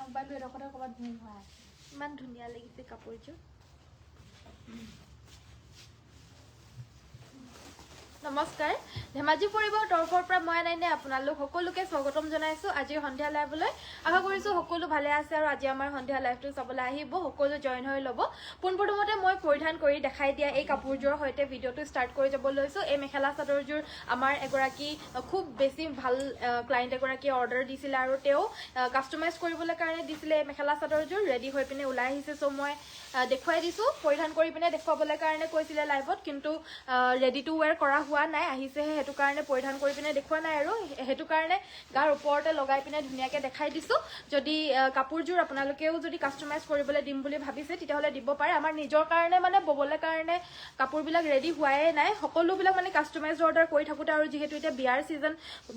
মোবাইলটো এডোখৰতে ক'ৰবাত ধুই ভৰাই ইমান ধুনীয়া লাগিছে কাপোৰযোৰ নমস্কাৰ ধেমাজি পৰিবৰ তৰফৰ পৰা মই আনাইনে আপোনালোক সকলোকে স্বাগতম জনাইছো আজি সন্ধিয়া লাইভলৈ আশা কৰিছো সকলো ভালে আছে আৰু আজি আমাৰ সন্ধিয়া লাইভটো চাবলৈ আহিব সকলো জয়েন হৈ ল'ব পোনপ্ৰথমতে মই পৰিধান কৰি দেখাই দিয়া এই কাপোৰযোৰৰ সৈতে ভিডিঅ'টো ষ্টাৰ্ট কৰি যাব লৈছো এই মেখেলা চাদৰযোৰ আমাৰ এগৰাকী খুব বেছি ভাল ক্লায়েণ্ট এগৰাকী অৰ্ডাৰ দিছিলে আৰু তেওঁ কাষ্টমাইজ কৰিবলৈ কাৰণে দিছিলে এই মেখেলা চাদৰযোৰ ৰেডি হৈ পিনে ওলাই আহিছে চ' মই দেখুৱাই দিছো পৰিধান কৰি পিনে দেখুৱাবলৈ কাৰণে কৈছিলে লাইভত কিন্তু ৰেডি টু ৱেৰ কৰা হোৱা নাই আহিছেহে হেতু কাৰণে পৰিধান কৰি পিনে দেখুৱা নাই আৰু হেতু কাৰণে গাৰ ওপৰতে লগাই পিনে ধুনীয়াকৈ দেখাই দিছো যদি কাপোৰযোৰ আপোনালোকেও যদি কাষ্টমাইজ কৰিবলৈ দিম বুলি ভাবিছে তেতিয়াহ'লে দিব পাৰে আমাৰ নিজৰ কাৰণে মানে ববলৈ কাৰণে কাপোৰবিলাক ৰেডি হোৱাই নাই সকলোবিলাক মানে কাষ্টমাইজ অৰ্ডাৰ কৰি থাকোঁতে আৰু যিহেতু এতিয়া বিয়াৰ ছিজন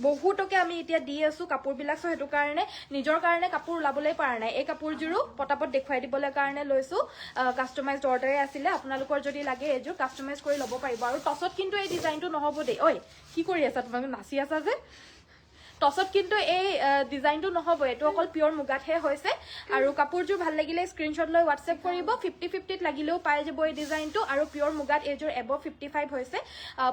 বহুতকে আমি এতিয়া দি আছো কাপোৰবিলাক চ' হেতু কাৰণে নিজৰ কাৰণে কাপোৰ ওলাবলৈ পৰা নাই এই কাপোৰযোৰো পটাপট দেখুৱাই দিবলৈ কাৰণে লৈছো কাষ্টমাইজ অৰ্ডাৰে আছিলে আপোনালোকৰ যদি লাগে এযোৰ কাষ্টমাইজ কৰি ল'ব পাৰিব আৰু টছত কিন্তু এই ডিজাইনটো নহ'ব দেই ঐ কি কৰি আছা তোমালোকে নাচি আছা যে টছত কিন্তু এই ডিজাইনটো নহ'ব এইটো অকল পিয়ৰ মুগাতহে হৈছে আৰু কাপোৰযোৰ ভাল লাগিলে স্ক্ৰীনশ্বট লৈ হোৱাটছএপ কৰিব 50-50ত লাগিলেও পাই যাব এই ডিজাইনটো আৰু পিয়ৰ মুগাত এইযোৰ এব 55 হৈছে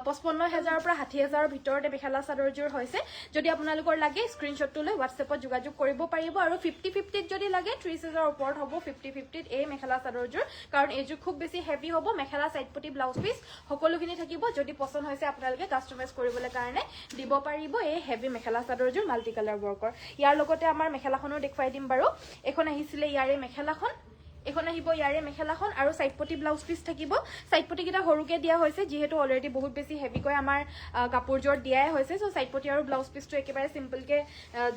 55,000ৰ পৰা 60,000ৰ ভিতৰতে মেখেলা চাদৰযোৰ হৈছে যদি আপোনালোকৰ লাগে স্ক্ৰীনশ্বটটো লৈ হোৱাটছএপত যোগাযোগ কৰিব পাৰিব আৰু 50-50ত যদি লাগে 30,000ৰ ওপৰত হ'ব 50-50ত এই মেখেলা চাদৰযোৰ কাৰণ এইযোৰ খুব বেছি হেভি হ'ব মেখেলা চাইডপতি ব্লাউজ পিচ সকলোখিনি থাকিব যদি পছন্দ হৈছে আপোনালোকে কাষ্টমাইজ কৰিবলৈ কাৰণে দিব পাৰিব এই হেভি মেখেলা চাদৰযোৰ মাল্টি কালাৰ ৱৰ্কৰ ইয়াৰ লগতে আমাৰ মেখেলাখনো দেখুৱাই দিম বাৰু এখন আহিছিলে ইয়াৰে মেখেলাখন এখন আহিব ইয়াৰে মেখেলাখন আৰু সাইডপতি ব্লাউজ পিচ থাকিব সাইডপতি কিটা হৰুকে দিয়া হৈছে যেহেতু অলৰেডি বহুত বেছি হেভিকৈ আমাৰ কাপোৰযোৰ দিয়াই হৈছে সো সাইডপতি আৰু ব্লাউজ পিচটো একেবাৰে সিম্পলকে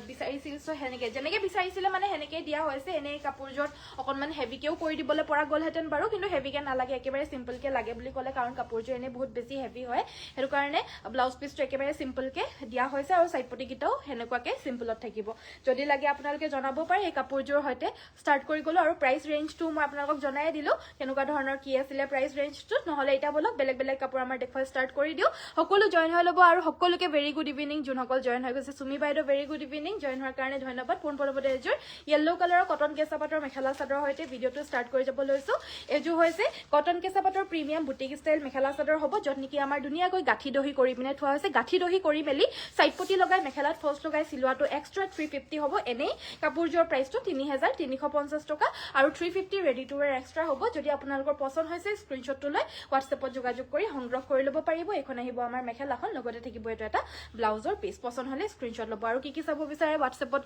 বিচাৰিছিল সো হেনেকে যেনেকে বিচাৰিছিলে মানে হেনেকে দিয়া হৈছে এনে কাপোৰযোৰ অকনমান হেভিকেও কৰি দিবলৈ পৰা গলহেতেন বাৰু কিন্তু হেভিকে নালাগে একেবাৰে সিম্পলকে লাগে বুলি ক'লে কাৰণ কাপোৰযোৰ এনে বহুত বেছি হেভি হয় হেতু কাৰণে ব্লাউজ পিচটো একেবাৰে সিম্পলকে দিয়া হৈছে আৰু সাইডপতি কিটাও হেনেকুৱাকে সিম্পলত থাকিব যদি লাগে আপোনালোকে জনাব পাৰে এই কাপোৰযোৰ হৈতে ষ্টাৰ্ট কৰি গলো আৰু প্ৰাইস ৰেঞ্জ মই আপোনালোকক জনাই দিলো কেনেকুৱা ধৰণৰ কি আছিলে প্ৰাইস ৰেঞ্জটো নহলে এটা বলক বেলেগ বেলেগ কাপোৰ আমাৰ দেখুৱা ষ্টাৰ্ট কৰি দিও সকলো জয়েন হৈ ল'ব আৰু সকলোকে ভেৰি গুড ইভিনিং যোনসকল জয়েন হৈ গৈছে সুমি বাইদেউ ভেৰি গুড ইভিনিং জয়েন হোৱাৰ কাৰণে ধন্যবাদ পোনপৰৱৰ্তী এযোৰ য়েল্লো কালাৰৰ কটন কেঁচা পাটৰ মেখেলা চাদৰ হৈতে ভিডিঅটো ষ্টাৰ্ট কৰি যাব লৈছো এযোৰ হৈছে কটন কেঁচা পাটৰ premium boutique style mekhela chador হ'ব যত নেকি আমাৰ ধুনীয়াকৈ গাঠি দহি কৰি পিনে থোৱা হৈছে গাঠি দহি কৰি মেলি সাইডপতি লগাই মেখেলাত ফলছ লগাই চিলোৱাটো এক্সট্ৰা 350 হ'ব এনেই কাপোৰযোৰ প্ৰাইসটো 3,350 টকা আৰু 350 ৰেডি টু ৱেৰ এক্সট্ৰা হ'ব যদি আপোনালোকৰ পছন্দ হৈছে স্ক্ৰীনশ্বটটো লৈ হোৱাটছএপত যোগাযোগ কৰি সংগ্ৰহ কৰি ল'ব পাৰিব এখন আহিব আমাৰ মেখেলাখন লগতে থাকিব এইটো এটা ব্লাউজৰ পিচ পছন্দ হ'লে স্ক্ৰীনশ্বট ল'ব আৰু কি চাব বিচাৰে হোৱাটছএপত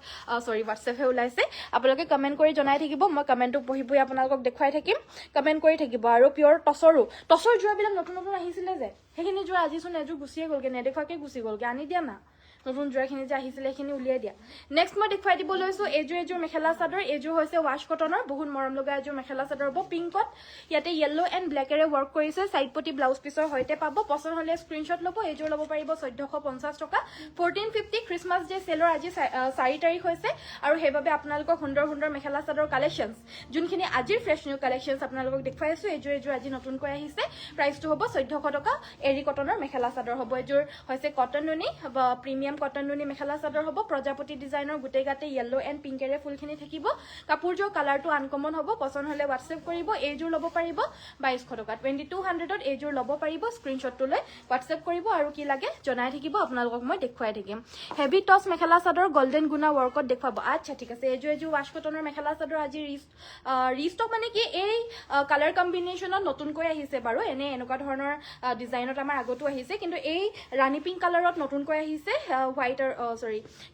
হোৱাটছএপহে ওলাইছে আপোনালোকে কমেন্ট কৰি জনাই থাকিব মই কমেন্টটো পঢ়ি পঢ়ি আপোনালোকক দেখুৱাই থাকিম কমেন্ট কৰি থাকিব আৰু পিয়ৰ টছৰ যোৱাবিলাক নতুন নতুন আহিছিলে যে সেইখিনি যোৱা আজিচোন এযোৰ গুচিয়ে গ'লগে নেদেখুৱাকে গুচি গ'লগে আনি দিয়া না নতুন যোৱাখিনি যে আহিছিলে সেইখিনি উলিয়াই দিয়া নেক্সট মই দেখুৱাই দিব লৈছো এযোৰ মেখেলা চাদৰ এযোৰ হৈছে ৱাশ কটনৰ বহুত মৰম লগা এযোৰ মেখেলা চাদৰ হ'ব পিংকত ইয়াতে য়েল্লো এণ্ড ব্লেকেৰে ৱৰ্ক কৰিছে সাইডপতি ব্লাউজ পিচৰ হৈতে পাব পছন্দ হ'লে স্ক্ৰীনশ্বট ল'ব এযোৰ ল'ব পাৰিব 1450 টকা 1450 খ্ৰীষ্টমাছ ডে সেলৰ আজি 4 তাৰিখ হৈছে আৰু সেইবাবে আপোনালোকক সুন্দৰ সুন্দৰ মেখেলা চাদৰ কালেকশ্যনছ যোনখিনি আজিৰ ফ্ৰেছ নিউ কালেকশ্যনছ আপোনালোকক দেখুৱাই আছো এযোৰ আজি নতুনকৈ আহিছে প্ৰাইচটো হ'ব 1400 টকা এৰি কটনৰ মেখেলা চাদৰ হ'ব এযোৰ হৈছে কটন নুনি বা প্ৰিমিয়াম কটন নুনি মেখেলা চাদৰ হ'ব প্ৰজাপতি ডিজাইনৰ গোটেই গাতে য়েল্লো এণ্ড পিংকেৰে ফুলখিনি থাকিব কাপোৰযোৰ কালাৰটো আনকমন হ'ব পছন্দ হ'লে হোৱাটছএপ কৰিব এইযোৰ ল'ব পাৰিব 2200 টকা 2200ত এইযোৰ ল'ব পাৰিব স্ক্ৰীনশ্বটটো লৈ হোৱাটছএপ কৰিব আৰু কি লাগে জনাই থাকিব আপোনালোকক মই দেখুৱাই থাকিম হেভি টছ মেখেলা চাদৰ গোল্ডেন গুনা ৱৰ্কত দেখুৱাব আচ্ছা ঠিক আছে এইযোৰ ৱাশ কটনৰ মেখেলা চাদৰ আজি ৰিষ্টক মানে কি এই কালাৰ কম্বিনেশ্যনত নতুনকৈ আহিছে বাৰু এনে এনেকুৱা ধৰণৰ ডিজাইনত আমাৰ আগতো আহিছে কিন্তু এই ৰাণী পিংক কালাৰত নতুনকৈ আহিছে white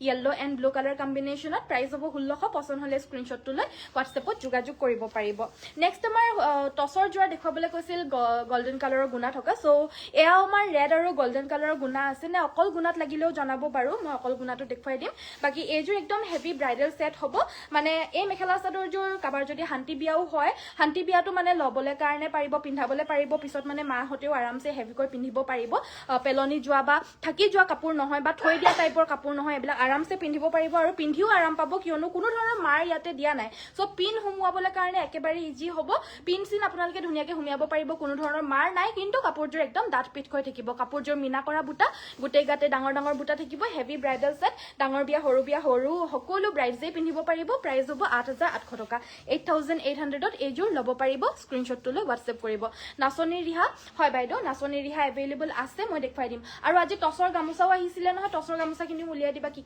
yellow and blue colour কম্বিনেশ্যনত প্ৰাইচ হ'ব 1600 পছন্দ হ'লে স্ক্ৰীনশ্বটটো লৈ হোৱাটছএপত যোগাযোগ কৰিব পাৰিব নেক্সট আমাৰ টছৰ যোৱা দেখুৱাবলৈ কৈছিল গোল্ডেন কালাৰৰ গুণা থকা চ' এয়া আমাৰ ৰেড আৰু গোল্ডেন কালাৰৰ গুণা আছে নে অকল গুণাত লাগিলেও জনাব বাৰু মই অকল গুণাটো দেখুৱাই দিম বাকী এইযোৰ একদম হেভি ব্ৰাইডেল ছেট হ'ব মানে এই মেখেলা চাদৰযোৰ কাবাৰ যদি শান্তি বিয়াও হয় শান্তি বিয়াটো মানে ল'বলৈ কাৰণে পাৰিব পিন্ধাবলৈ পাৰিব পিছত মানে মাহঁতেও আৰামছে হেভিকৈ পিন্ধিব পাৰিব পেলনি যোৱা বা থাকি যোৱা কাপোৰ নহয় বা থৈ দিয়া টাইপৰ কাপোৰ নহয় এইবিলাক আৰামছে পিন্ধিব পাৰিব আৰু পিন্ধিও আৰাম পাব কিয়নো কোনো ধৰণৰ মাৰ ইয়াতে দিয়া নাই সো পিন হুমুৱাবলৈ কাৰণে একেবাৰে ইজি হ'ব পিন চিন আপোনালোকে ধুনীয়াকৈ হুমিয়াব পাৰিব কোনো ধৰণৰ মাৰ নাই কিন্তু কাপোৰযোৰ একদম ডাঠ পিঠ হৈ থাকিব কাপোৰযোৰ মিনা কৰা বুটা গোটেই গাতে ডাঙৰ ডাঙৰ বুটা থাকিব হেভি ব্ৰাইডাল সেট ডাঙৰ বিয়া সৰু সকলো ব্ৰাইডজে পিন্ধিব পাৰিব প্ৰাইস হ'ব 8800 টকা 8800 ত এইযোৰ ল'ব পাৰিব স্ক্ৰিনশ্বটটো লৈ WhatsApp কৰিব নাচনী ৰিহা হয় বাইদেউ নাচনী ৰিহা এভেইলেবল আছে মই দেখুৱাই দিম আৰু আজি টছৰ গামোচাও আহিছিলে নহয় টছৰ গামোচাখিনি উলিয়াই দিবা কি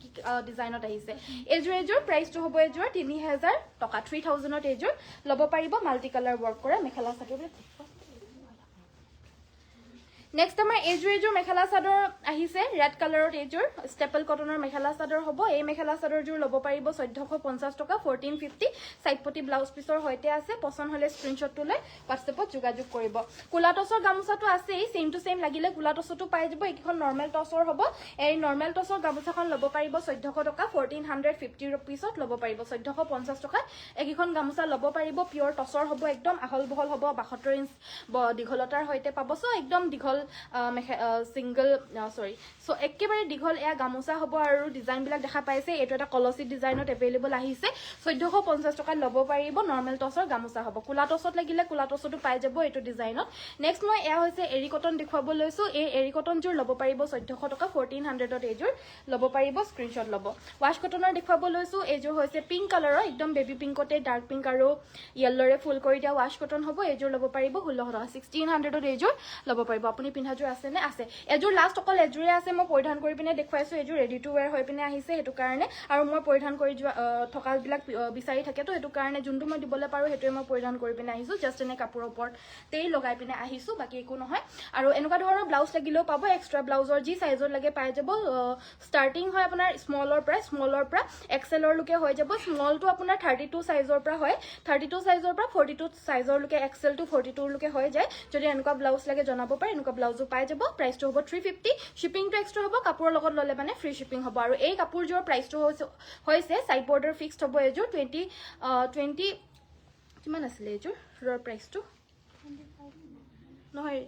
ডিজাইনত আহিছে এইযোৰ প্ৰাইসটো হ'ব এইযোৰ 3000 টকা 3000 ত এইযোৰ ল'ব পাৰিব মাল্টি কালাৰ ওয়াৰ্ক কৰা মেখেলা চাদৰ নেক্সট আমাৰ এইযোৰ মেখেলা চাদৰ আহিছে ৰেড কালাৰত এইযোৰ ষ্টেপল কটনৰ মেখেলা চাদৰ হ'ব এই মেখেলা চাদৰযোৰ ল'ব পাৰিব 1450 টকা 1450 সাইডপটি ব্লাউজ পিছৰ হৈতে আছে পছন্দ হলে স্ক্ৰিনশ্বটটো লৈ WhatsAppত যোগাযোগ কৰিব কুলা টছৰ গামোচাটো আছে সেম টু সেম লাগিলে কুলা টছটো পাই যাব এইখন নৰমাল টছৰ হ'ব এই নৰমাল টছৰ গামোচাখন ল'ব পাৰিব 1400 টকা 1450 ৰুপিছত ল'ব পাৰিব 1450 টকা এইখন গামোচা ল'ব পাৰিব পিয়ৰ টছৰ হ'ব একদম আহল বহল হ'ব 72 ইঞ্চ দীঘলতাৰ হৈতে পাব সো একদম দীঘল সিঙ্গল সৰি সো একেবাৰে দীঘল এয়া গামোচা হ'ব আৰু ডিজাইন বিলাক দেখা পাইছে এটো এটা কলসি ডিজাইনত এভেইলেবল আহিছে 1450 টকা ল'ব পাৰিব নৰমাল টছৰ গামোচা হ'ব কুলা টছত লাগিলে কুলা টছটো পাই যাব এটো ডিজাইনত নেক্সট মই এয়া হৈছে এৰি কটন দেখুৱাব লৈছো এই এৰি কটন যোৰ ল'ব পাৰিব 1400 টকা 1400 ত এইযোৰ ল'ব পাৰিব স্ক্ৰিনশ্বট ল'ব ওয়াশ কটনৰ দেখুৱাব লৈছো এইযোৰ হৈছে পিংক কালাৰৰ একদম বেবি পিংকতে ডাৰ্ক পিংক আৰু ইয়েলৰে ফুল কৰি দিয়া ওয়াশ কটন হ'ব এইযোৰ ল'ব পাৰিব 1600 টকা 1600 ত এইযোৰ ল'ব পাৰিব আপুনি পিন্ধাযোৰ আছে নে আছে এযোৰ লাষ্ট অকল এযোৰে আছে মই পৰিধান কৰি পিনে দেখুৱাইছো এযোৰ ৰেডি টু ওয়্যাৰ হৈ পিনে আহিছে হেতু কাৰণে আৰু মই পৰিধান কৰি থকা বিলাক বিচাৰি থাকে তো হেতু কাৰণে যোনটো মই দিবলৈ পাৰো হেতুৱে মই পৰিধান কৰি পিনে আহিছো জাস্ট এনে কাপোৰৰ ওপৰত তেই লগাই পিনে আহিছো বাকি একো নহয় আৰু এনেকুৱা ধৰণৰ ব্লাউজ লাগিলেও পাব এক্সট্ৰা ব্লাউজৰ যি সাইজৰ লাগে পাই যাব ষ্টাৰ্টিং হয় আপোনাৰ স্মলৰ পৰা এক্সেলৰ লকে হৈ যাব স্মলটো আপোনাৰ 32 সাইজৰ পৰা হয় 32 সাইজৰ পৰা 42 সাইজৰ লকে এক্সেল টু 42 লকে হৈ যায় যদি এনেকুৱা ব্লাউজ লাগে জনাব পাৰে এনেকুৱা ব্লাউজো পাই যাব প্ৰাইসটো হ'ব 350 শিপিংটো এক্সট্ৰা হ'ব কাপোৰৰ লগত ললে মানে ফ্ৰী শিপিং হ'ব আৰু এই কাপোৰযোৰ প্ৰাইসটো হৈছে সাইড বৰ্ডাৰ ফিক্সড হ'ব এযোৰ 20 কিমান আছিল এযোৰ ৰ প্ৰাইসটো নহয়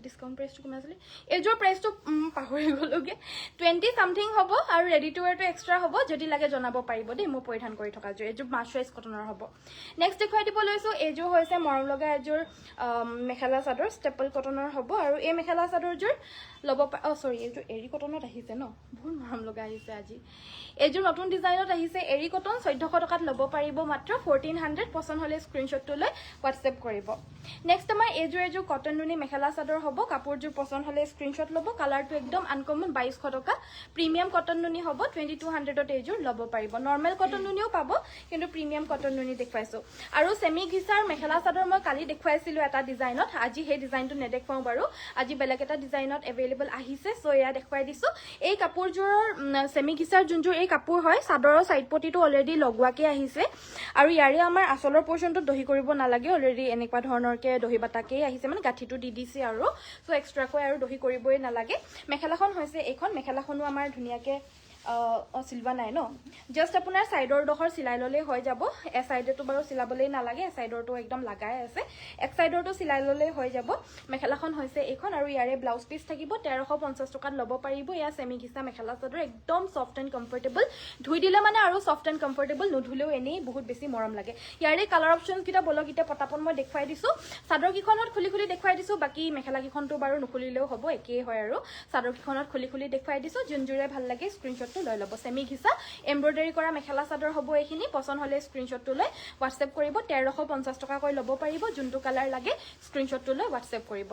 ডিসকাউন্ট প্ৰাইসটো কিমান আছিল এযোৰ প্ৰাইসটো পাহৰি গলোগে 20 সামথিং হ'ব আৰু ৰেডি টু ওয়্যাৰটো এক্সট্ৰা হ'ব যদি লাগে জনাব পাৰিব দেই মই পৰিধান কৰি থকা এযোৰ মাৰ্চাৰাইজ কটনৰ হ'ব নেক্সট দেখুৱাই দিব লৈছো এযোৰ হৈছে মৰম লগা এযোৰ মেখেলা চাদৰ ষ্টেপল কটনৰ হ'ব আৰু এই মেখেলা চাদৰযোৰ ল'ব সৰি এযোৰ এৰি কটনত আহিছে ন বহুত মৰম লগা আহিছে আজি এযোৰ নতুন ডিজাইনত আহিছে এৰি কটন 1400 টকাত ল'ব পাৰিব মাত্ৰ 1400 পছন্দ হলে স্ক্ৰিনশ্বটটো লৈ WhatsApp কৰিব নেক্সট আমাৰ এযোৰ কটন নুনি মেখেলা চাদৰ হ'ব কাপোৰযোৰ পছন্দ হলে স্ক্ৰিনশ্বট ল'ব কালাৰটো একদম আনকমন 2200 টকা প্ৰিমিয়াম কটন নুনি হ'ব 2200 ত এযোৰ ল'ব পাৰিব নৰমাল কটন নুনিও পাব কিন্তু প্ৰিমিয়াম কটন নুনি দেখুৱাইছো আৰু সেমি ঘিচাৰ মেখেলা চাদৰ মই কালি দেখুৱাইছিলো এটা ডিজাইনত আজি সেই ডিজাইনটো নেদেখুৱাও বাৰু আজি বেলেগ এটা ডিজাইনত এভেইলেবল আহিছে সো এয়া দেখুৱাই দিছো এই কাপোৰযোৰৰ সেমি ঘিচাৰ যোনযোৰ এই কাপোৰ হয় চাদৰৰ সাইড পটিটো অলৰেডি লগোৱাকে আহিছে আৰু ইয়াৰে আমাৰ আচলৰ পোৰশনটো দহি কৰিব নালাগে অলৰেডি এনেকুৱা ধৰণৰকে দহি বাটাকে আহিছে মানে গাঠিটো দি দিছে আৰু সো এক্সট্ৰাকৈ আৰু দহি কৰিবই নালাগে মেখেলাখন হৈছে এইখন মেখেলাখনো আমাৰ ধুনীয়াকে সিলভা নাই ন জাস্ট আপোনাৰ সাইডৰ ডখৰ সিলাই ললে হৈ যাব এ সাইডেটো বাৰু সিলাবলেই নালাগে এ সাইডৰটো একদম লাগাই আছে এক সাইডৰটো সিলাই ললে হৈ যাব মেখেলাখন হৈছে এইখন আৰু ইয়াৰে ব্লাউজ পিস থাকিব 1350 টকাত ল'ব পাৰিব ইয়া সেমি ঘিচা মেখেলা চাদৰ একদম সফট এন্ড কমফৰ্টেবল ধুই দিলে মানে আৰু সফট এন্ড কমফৰ্টেবল নুধুলেও এনেই বহুত বেছি মৰম লাগে ইয়াৰে কালাৰ অপচন কিটা বলক ইটা পটাপট মই দেখুৱাই দিছো চাদৰ কিখনত খুলি দেখুৱাই দিছো বাকি মেখেলা কিখনটো বাৰু নুখুলিলেও হ'ব একেই হয় আৰু চাদৰ কিখনত খুলি দেখুৱাই দিছো যোনজোৰে ভাল লাগে স্ক্ৰিনশ্বট লৈ ল'ব সেমি ঘিচা এমব্ৰয়ডাৰী কৰা মেখেলা চাদৰ হ'ব এইখিনি পছন্দ হলে স্ক্ৰিনশ্বটটো লৈ WhatsApp কৰিব 1350 টকা কৈ ল'ব পাৰিব যোনটো কালাৰ লাগে স্ক্ৰিনশ্বটটো লৈ WhatsApp কৰিব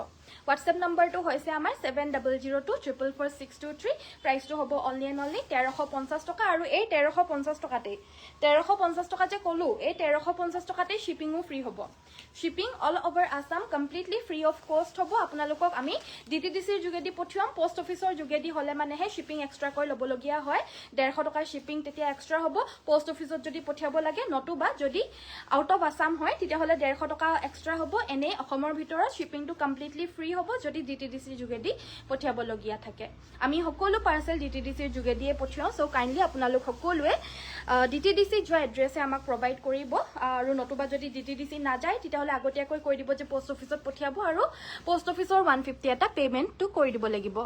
WhatsApp নম্বৰটো হৈছে আমাৰ 7002444623 প্ৰাইসটো হ'ব অনলি এণ্ড অনলি 1350 টকা আৰু এই 1350 টকা যে কলো এই 1350 টকাতে শিপিংও ফ্ৰী হ'ব shipping all over Assam completely free of কষ্ট হ'ব আপোনালোকক আমি ডিটিডিসিৰ যোগেদি পঠিয়াম পোষ্ট অফিচৰ যোগেদি হলে মানেহে শিপিং এক্সট্ৰা কৈ ল'বলগীয়া হয় 150 টকাৰ শিপিং তেতিয়া এক্সট্ৰা হ'ব পোষ্ট অফিচত যদি পঠিয়াব লাগে নতুবা যদি আউট অফ আসাম হয় তেতিয়া হলে 150 টকা এক্সট্ৰা হ'ব এনে অসমৰ ভিতৰত শিপিংটো কমপ্লিটলি ফ্ৰী হ'ব যদি ডিটিডিসিৰ যোগেদি পঠিয়াবলগীয়া থাকে আমি সকলো পাৰ্সেল ডিটিডিসিৰ যোগেদিয়ে পঠিয়াও সো কাইন্ডলি আপোনালোক সকলোৱে ডিটিডিসি যোৱা এড্ৰেছে আমাক প্ৰভাইড কৰিব আৰু নতুবা যদি ডিটিডিসি না যায় তেতিয়া হলে আগতীয়াকৈ কৈ দিব যে পোষ্ট অফিচত পঠিয়াব আৰু পোষ্ট অফিচৰ 150 এটা পেমেন্টটো কৰি দিব লাগিব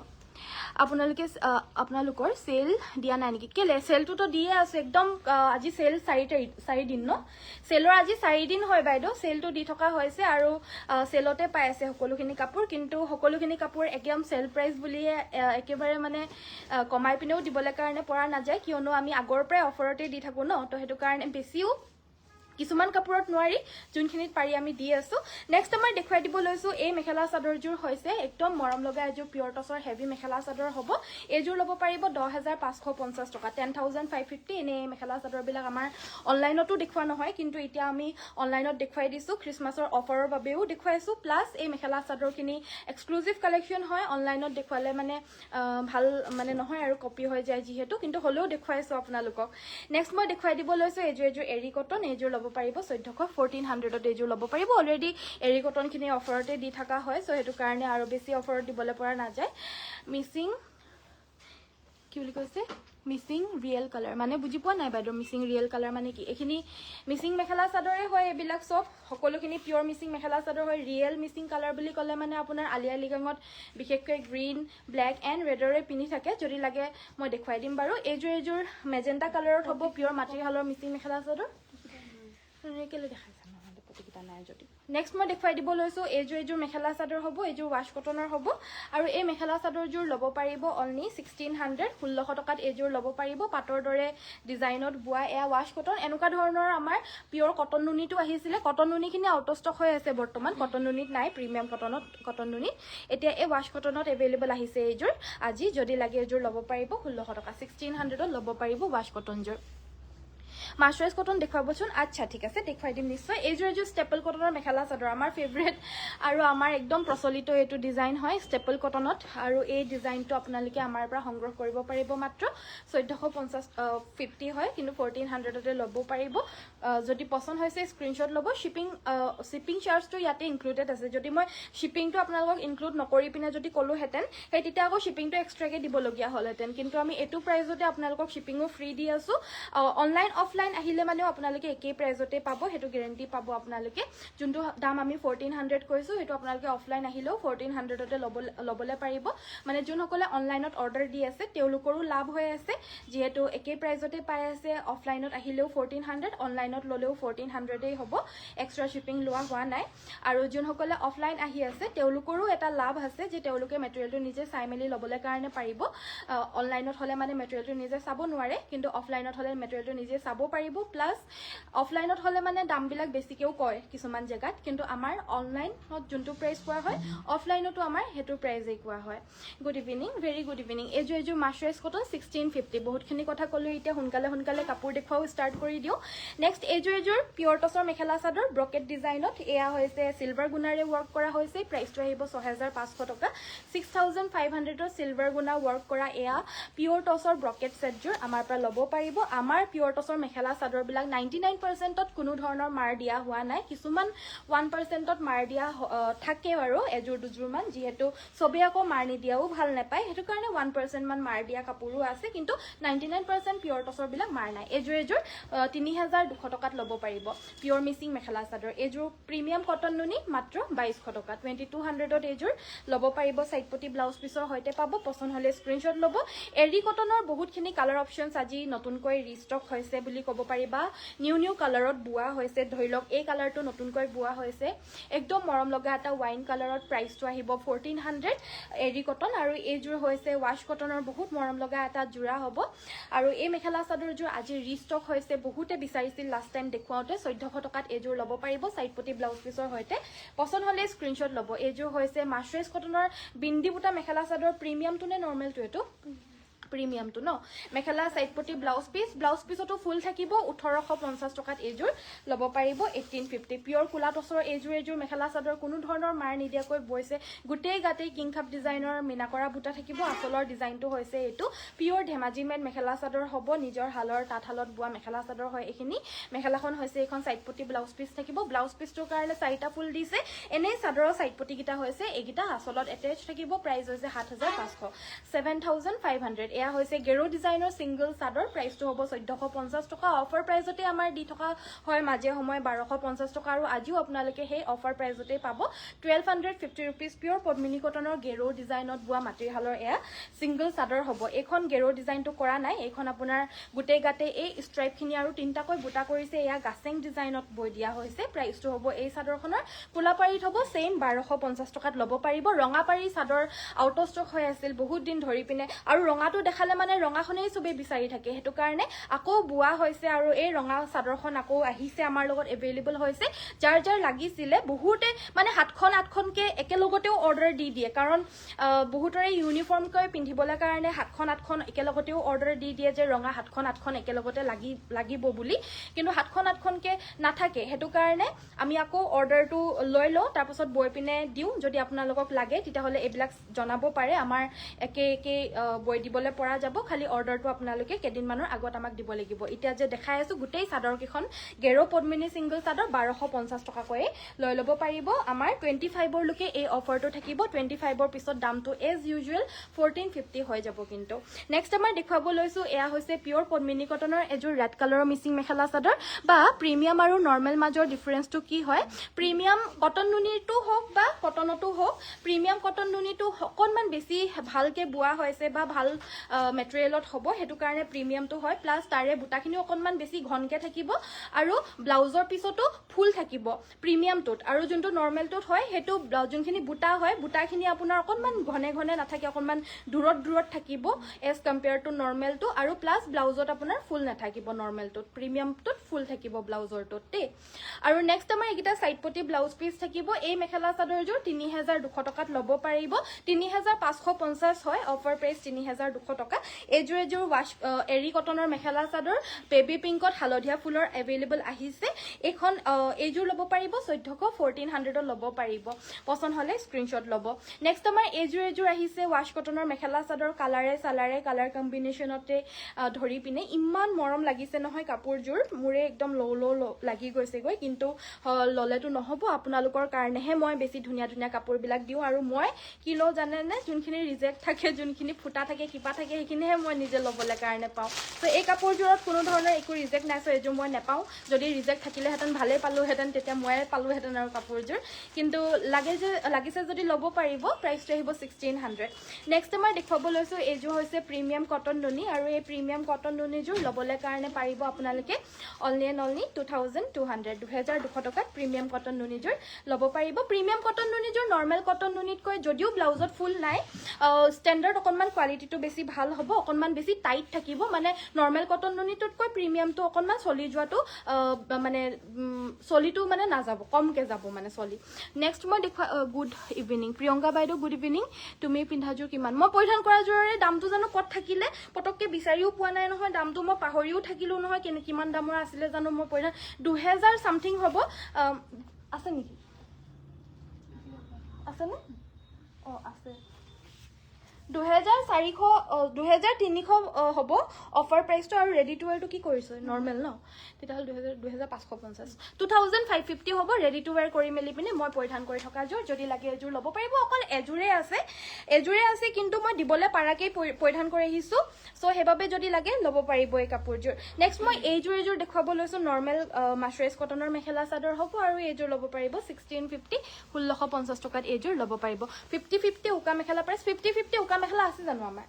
আপোনালোকৰ সেল দিয়া নাই নেকি কেলে সেলটো দিয়ে আছে একদম আজি সেল 4 দিন ন সেলৰ আজি 4 দিন হয় বাইদেউ সেলটো দি থকা হৈছে আৰু সেলতে পাই আছে সকলোখিনি কাপোৰ কিন্তু সকলোখিনি কাপোৰ একদম সেল প্ৰাইস বুলি একেবাৰে মানে কমাই পিনেও দিবলৈ কাৰণে পৰা নাযায় কিয়নো আমি আগৰ পৰাই অফাৰতে দি থাকো ন তো হেতু কাৰণে বেছিও কিছুমান কাপোৰত নোৱাৰি যোনখিনিত পাৰি আমি দি আছো নেক্সট আমাৰ দেখুৱাই দিব লৈছো এই মেখেলা চাদৰজোৰ হৈছে একদম মৰম লগা এজোৰ পিয়ৰ টছৰ হেভি মেখেলা চাদৰ হ'ব এজোৰ ল'ব পাৰিব 10550 টকা 10550 এনে মেখেলা চাদৰবিলাক আমাৰ অনলাইনতো দেখুৱা নহয় কিন্তু এতিয়া আমি অনলাইনত দেখুৱাই দিছো খ্ৰীষ্টমাছৰ অফাৰৰ বাবেও দেখুৱাইছো প্লাছ এই মেখেলা চাদৰখিনি এক্সক্লুসিভ কালেকশন হয় অনলাইনত দেখুৱালে মানে ভাল মানে নহয় আৰু কপি হৈ যায় যিহেতু কিন্তু হলেও দেখুৱাইছো আপোনালোকক নেক্সট মই দেখুৱাই দিব লৈছো এজোৰ এৰি কটন এজোৰ ল'ব পাৰিব 1400 এজোৰ ল'ব পাৰিব অলৰেডি এৰি কটনখিনি অফাৰতে দি থকা হয় সো হেতু কাৰণে আৰু বেছি অফাৰত দিবলৈ পৰা নাযায় মিসিং কি বুলি কৈছে মিসিং ৰিয়েল কালাৰ মানে বুজি পোৱা নাই বাইদেউ মিসিং ৰিয়েল কালাৰ মানে কি এখিনি মিসিং মেখেলা চাদৰে হয় এবিলাক সব সকলোখিনি পিয়ৰ মিসিং মেখেলা চাদৰ হয় ৰিয়েল মিসিং কালাৰ বুলি ক'লে মানে আপোনাৰ আলিয়া লিগাঙত বিশেষকৈ গ্ৰীন ব্ল্যাক এন্ড ৰেডৰে পিনি থাকে যদি লাগে মই দেখুৱাই দিম বাৰু এজোৰ মেজেন্টা কালাৰত হ'ব পিয়ৰ মাটিহালৰ মিসিং মেখেলা চাদৰ কেলে দেখাইছা নহলে প্ৰতিকিটা নাই যদি নেক্সট মই দেখুৱাই দিব লৈছো এজোৰ মেখেলা চাদৰ হ'ব এজোৰ ৱাশ কটনৰ হ'ব আৰু এই মেখেলা চাদৰজোৰ ল'ব পাৰিব অনলি 1600 টকাত এজোৰ ল'ব পাৰিব পাটৰ দৰে ডিজাইনত বুৱা এয়া ৱাশ কটন এনেকুৱা ধৰণৰ আমাৰ পিয়ৰ কটন নুনিটো আহিছিলে কটন নুনিখিনি আউট অফ ষ্টক হৈ আছে বৰ্তমান কটন নুনিত নাই প্ৰিমিয়াম কটন নুনিত এতিয়া এই ৱাশ কটনত এভেইলেবল আহিছে এজোৰ আজি যদি লাগে এজোৰ ল'ব পাৰিব 1600 টকা 1600 ত ল'ব পাৰিব ৱাশ কটনজোৰ মাৰ্চাৰাইজ কটন দেখুৱাবচোন আচ্ছা ঠিক আছে দেখুৱাই দিম নিশ্চয় এজোৰ ষ্টেপল কটনৰ মেখেলা চাদৰ আমাৰ ফেভৰেট আৰু আমাৰ একদম প্ৰচলিত এইটো ডিজাইন হয় ষ্টেপল কটনত আৰু এই ডিজাইনটো আপোনালোকে আমাৰ পৰা সংগ্ৰহ কৰিব পাৰিব মাত্ৰ 1450 হয় কিন্তু 1400 তে ল'ব পাৰিব যদি পছন্দ হৈছে স্ক্ৰিনশ্বট ল'ব শিপিং চাৰ্জটো ইয়াতে ইনক্লুডেড আছে যদি মই শিপিংটো আপোনালোকক ইনক্লুড নকৰি পিনে যদি ক'লো হেতেন সেই তেতিয়া আকৌ শিপিংটো এক্সট্ৰাকে দিব লগিয়া হলহেতেন কিন্তু আমি এটো প্ৰাইজতে আপোনালোকক শিপিংও ফ্ৰী দি আছো অনলাইন অফলাইন আহিলে মানে আপোনালোকে একেই প্ৰাইজতে পাব হেতু গ্যাৰান্টি পাব আপোনালোকে যোনটো দাম আমি 1400 কৈছো হেতু আপোনালোকে অফলাইন আহিলেও 1400 তে ল'বলে পাৰিব মানে যোনসকলে অনলাইনত অৰ্ডাৰ দি আছে তেওঁলোকৰো লাভ হৈ আছে যেহেতু একেই প্ৰাইজতে পাই আছে অফলাইনত আহিলেও 1400 অনলাইনত ল'লেও 1400 এই হ'ব এক্সট্ৰা শিপিং লোৱা হোৱা নাই আৰু যোনসকলে অফলাইন আহি আছে তেওঁলোকৰো এটা লাভ আছে যে তেওঁলোকে মেটেৰিয়েলটো নিজে চাই মেলি ল'বলে কাৰণে পাৰিব অনলাইনত হলে মানে মেটেৰিয়েলটো নিজে চাব নোৱাৰে কিন্তু অফলাইনত হলে মেটেৰিয়েলটো নিজে চাব পাৰিব প্লাস অফলাইনত হলে মানে দামবিলাক বেছিকেও কয় কিছুমান জায়গাত কিন্তু আমাৰ অনলাইনত যোনটো প্ৰাইস কোৱা হয় অফলাইনতো আমাৰ হেতু প্ৰাইসে কোৱা হয় good evening very good evening এজোৰ মাৰ্চাৰাইজ কটন 1650 বহুতখিনি কথা ক'লো এতিয়া সোনকালে কাপোৰ দেখুৱাও ষ্টাৰ্ট কৰি দিও নেক্সট এজোৰ পিয়ৰ টছৰ মেখেলা চাদৰ ব্ৰকেট ডিজাইনত এয়া হৈছে সিলভাৰ গুণাৰে ওয়াৰ্ক কৰা হৈছে প্ৰাইসটো আহিব 6500 টকা 6500 ৰ সিলভাৰ গুণা ওয়াৰ্ক কৰা এয়া পিয়ৰ টছৰ ব্ৰকেট সেটজোৰ আমাৰ পৰা ল'ব পাৰিব আমাৰ পিয়ৰ টছৰ মেখেলা চাদৰ বিলাক 99% ত কোনো ধৰণৰ মাৰ দিয়া হোৱা নাই কিছুমান 1% ত মাৰ দিয়া থাকে বাৰু এজোৰ দুজোৰ মান যেহেতু সবে আকৌ মাৰ নিদিয়াও ভাল নাপায় হেতু কাৰণে 1% মান মাৰ দিয়া কাপোৰো আছে কিন্তু 99% পিয়ৰ টছৰ বিলাক মাৰ নাই এজোৰ 3200 টকাত ল'ব পাৰিব পিয়ৰ মিসিং মেখেলা চাদৰ এজোৰ প্ৰিমিয়াম কটন নুনি মাত্ৰ 2200 টকা 2200 ত এজোৰ ল'ব পাৰিব সাইডপটি ব্লাউজ পিছৰ হৈতে পাব পছন্দ হলে স্ক্ৰিনশ্বট ল'ব এৰি কটনৰ বহুতখিনি কালাৰ অপচনছ আজি নতুনকৈ ৰিষ্টক হৈছে বুলি ক'ব পাৰিবা নিউ কালাৰত বুৱা হৈছে ধৰি লওক এই কালাৰটো নতুনকৈ বুৱা হৈছে একদম মৰম লগা এটা ওয়াইন কালাৰত প্ৰাইসটো আহিব 1400 এৰি কটন আৰু এইজোৰ হৈছে ৱাশ কটনৰ বহুত মৰম লগা এটা জোৰা হ'ব আৰু এই মেখেলা চাদৰজোৰ আজি ৰিষ্টক হৈছে বহুতে বিচাৰিছিল লাষ্ট টাইম দেখুৱাওতে 1400 টকাত এজোৰ ল'ব পাৰিব সাইডপটি ব্লাউজ পিছৰ হৈতে পছন্দ হলে স্ক্ৰিনশ্বট ল'ব এইজোৰ হৈছে মাৰ্চাৰাইজ কটনৰ বিন্দি বুটা মেখেলা চাদৰ প্ৰিমিয়ামটো নে নৰমেলটো এটো প্ৰিমিয়ামটো ন মেখেলা সাইডপটি ব্লাউজ পিছতো ফুল থাকিব 1850 টকাত এজোৰ ল'ব পাৰিব 1850 পিয়ৰ কুলা টছৰ এজোৰ মেখেলা চাদৰ কোনো ধৰণৰ মাৰ নিদিয়াকৈ বৈছে গুটেই গাতেই কিংখাপ ডিজাইনৰ মিনাকৰা বুটা থাকিব আচলৰ ডিজাইনটো হৈছে এটো পিয়ৰ ধেমাজি মেড মেখেলা চাদৰ হ'ব নিজৰ হালৰ তাঁতশালত বোৱা মেখেলা চাদৰ হয় এখিনি মেখেলাখন হৈছে এখন সাইডপটি ব্লাউজ পিছ থাকিব ব্লাউজ পিছটোৰ কাৰণে 4টা ফুল দিছে এনে চাদৰৰ সাইডপটি কিটা হৈছে এগিটা আচলত এটাচ থাকিব প্ৰাইস হৈছে 7500 7500 এয়া হৈছে গেৰো ডিজাইনৰ সিঙ্গল চাদৰ প্ৰাইসটো হ'ব 1450 টকা অফাৰ প্ৰাইসতে আমাৰ দি থকা হয় মাজে সময় 1250 টকা আৰু আজিও আপোনালোকে সেই অফাৰ প্ৰাইসতে পাব 1250 रुपीस পিওৰ পদ্মিনী কটনৰ গেৰো ডিজাইনত বুৱা মাটিহালৰ এয়া সিঙ্গল চাদৰ হ'ব এখন গেৰো ডিজাইনটো কৰা নাই এখন আপোনাৰ গুটে গাতে এই ষ্ট্ৰাইপ খিনি আৰু তিনটাকৈ বুটা কৰিছে এয়া গাছেং ডিজাইনত বৈ দিয়া হৈছে প্ৰাইসটো হ'ব এই চাদৰখনৰ কুলাপাৰিত হ'ব সেম 1250 টকাত ল'ব পাৰিব ৰঙাপাৰি চাদৰ আউট অফ ষ্টক হৈ আছিল বহুত দিন ধৰি পিনে আৰু ৰঙাটো দেখালে মানে ৰঙাখনেই সবে বিচাৰি থাকে হেতু কাৰণে আকৌ বুৱা হৈছে আৰু এই ৰঙা চাদৰখন আকৌ আহিছে আমাৰ লগত এভেইলেবল হৈছে যাৰ যাৰ লাগিছিলে বহুতে মানে হাতখন আঠখনকে একেলগতেও অৰ্ডাৰ দি দিয়ে কাৰণ বহুতৰে ইউনিফৰ্ম কৈ পিন্ধিবলৈ কাৰণে হাতখন আঠখন একেলগতেও অৰ্ডাৰ দি দিয়ে যে ৰঙা হাতখন আঠখন একেলগতে লাগিব বুলি কিন্তু হাতখন আঠখনকে নাথাকে হেতু কাৰণে আমি আকৌ অৰ্ডাৰটো লৈ লও তাৰ পাছত বৈ পিনে দিও যদি আপোনালোকক লাগে তেতিয়া হলে এবিলাক জনাব পাৰে আমাৰ একে একে বৈ দিবলৈ পৰা যাব খালি অৰ্ডাৰটো আপোনালোকে কেদিন মানৰ আগত আমাক দিব লাগিব এতিয়া যে দেখাই আছো গুটেই চাদৰ কিখন গেৰো পদ্মিনী সিঙ্গল চাদৰ 1250 টকা কৈ লৈ লব পাৰিব আমাৰ 25 ৰ লকে এই অফাৰটো থাকিব 25 ৰ পিছত দামটো এজ ইউজুৱেল 1450 হৈ যাব কিন্তু নেক্সট আমাৰ দেখাব লৈছো এয়া হৈছে পিওৰ পদ্মিনী কটনৰ এজোৰ ৰেড কালাৰৰ মিচিং মেখেলা চাদৰ বা প্ৰিমিয়াম আৰু নৰ্মেল মাজৰ ডিফাৰেন্সটো কি হয় প্ৰিমিয়াম কটন নুনিটো হোক বা কটনটো হোক প্ৰিমিয়াম কটন নুনিটো অকনমান বেছি ভালকে বুৱা হৈছে বা ভাল মেটেৰিয়েলত হ'ব হেতু কাৰণে প্ৰিমিয়ামটো হয় প্লাস তাৰে বুটাখিনি অকনমান বেছি ঘনকে থাকিব আৰু ব্লাউজৰ পিছতো ফুল থাকিব প্ৰিমিয়ামটোত আৰু যোনটো নৰ্মেলটোত হয় হেতু যোনখিনি বুটা হয় বুটাখিনি আপোনাৰ অকনমান ঘনে ঘনে নাথাকে অকনমান দূৰত থাকিব এজ কম্পেয়াৰ টু নৰ্মেলটো আৰু প্লাস ব্লাউজত আপোনাৰ ফুল নাথাকিব নৰ্মেলটোত প্ৰিমিয়ামটোত ফুল থাকিব ব্লাউজৰটোত তে আৰু নেক্সট আমাৰ এইটা সাইড পটি ব্লাউজ পিস থাকিব এই মেখেলা চাদৰযোৰ 3200 টকাত ল'ব পাৰিব 3550 হয় অফাৰ প্ৰাইস 3200 টকা এজোৰ ওয়াশ এৰি কটনৰ মেখেলা চাদৰ বেবি পিংকত হালধীয়া ফুলৰ এভেইলেবল আহিছে এখন এজোৰ ল'ব পাৰিব 1400 ল'ব পাৰিব পছন্দ হলে স্ক্ৰিনশ্বট ল'ব নেক্সট আমাৰ এজোৰ আহিছে ওয়াশ কটনৰ মেখেলা চাদৰ কালাৰে কালাৰ কম্বিনেশনতে ধৰি পিনে ইমান মৰম লাগিছে নহয় কাপোৰযোৰ মুৰে একদম লো লাগি গৈছে গৈ কিন্তু ললেটো নহব আপোনালোকৰ কাৰণেহে মই বেছি ধুনিয়া কাপোৰ বিলাক দিও আৰু মই কিলো জানে নে যোনখিনি ৰিজেক্ট থাকে যোনখিনি ফুটা থাকে কিবা থাকে সেইখিনিহে মই নিজে ল'বলৈ কাৰণে পাও তো এই কাপোৰযোৰত কোনো ধৰণৰ একো ৰিজেক্ট নাই সো এজো মই নেপাও যদি ৰিজেক্ট থাকিলে হেতেন ভালে পালো হেতেন তেতিয়া মই পালো হেতেন আৰু কাপোৰযোৰ কিন্তু লাগিছে যদি ল'ব পাৰিব প্ৰাইসটো আহিব 1600 নেক্সট আমাৰ দেখাব লৈছো এজো হৈছে প্ৰিমিয়াম কটন নুনি আৰু এই প্ৰিমিয়াম কটন নুনিযোৰ ল'বলৈ কাৰণে পাৰিব আপোনালোকে অনলি 2200 টকাত প্ৰিমিয়াম কটন নুনিযোৰ ল'ব পাৰিব প্ৰিমিয়াম কটন নুনিযোৰ নৰ্মেল কটন নুনিতকৈ যদিও ব্লাউজত ফুল নাই ষ্টেণ্ডাৰ্ড অকনমান কোৱালিটিটো বেছি ভাল হ'ব অকনমান বেছি টাইট থাকিব মানে নৰ্মেল কটন নুনিতকৈ প্ৰিমিয়ামটো অকনমান চলি যোৱাটো মানে চলিটো মানে নাযাব কমকে যাব মানে চলি নেক্সট মই দেখুৱা গুড ইভিনিং প্ৰিয়ংকা বাইদেউ গুড ইভিনিং তুমি পিন্ধাযোৰ কিমান মই পৰিধান কৰা যোৰে দামটো জানো কত থাকিলে পটককে বিচাৰিও পোৱা নাই নহয় দামটো মই পাহৰিও থাকিলো নহয় কিমান দামৰ আছিল জানো মই পৰিধান 2000 সামথিং হ'ব আছে নেকি আছে নে আছে 2300 হ'ব অফাৰ প্ৰাইসটো আৰু ৰেডি টু ওয়্যাৰটো কি কৰিছে নৰ্মেল ন তেতিয়াহল 2550 2550 হ'ব ৰেডি টু ওয়্যাৰ কৰি মেলি পিনে মই পৰিধান কৰি থকা যোৰ যদি লাগে এজোৰ ল'ব পাৰিব অকল এজোৰে আছে কিন্তু মই দিবলে পাৰাকে পৰিধান কৰি আহিছো সো হেবাবে যদি লাগে ল'ব পাৰিব এই কাপোৰযোৰ নেক্সট মই এইজোৰ দেখাব লৈছো নৰ্মেল মাছৰাইজ কটনৰ মেখেলা চাদৰ হ'ব আৰু এইজোৰ ল'ব পাৰিব 1650 1650 টকাত এইজোৰ ল'ব পাৰিব 50 উকা মেখেলা প্ৰাইস 50 উকা মেখেলা আছে জানো আমাৰ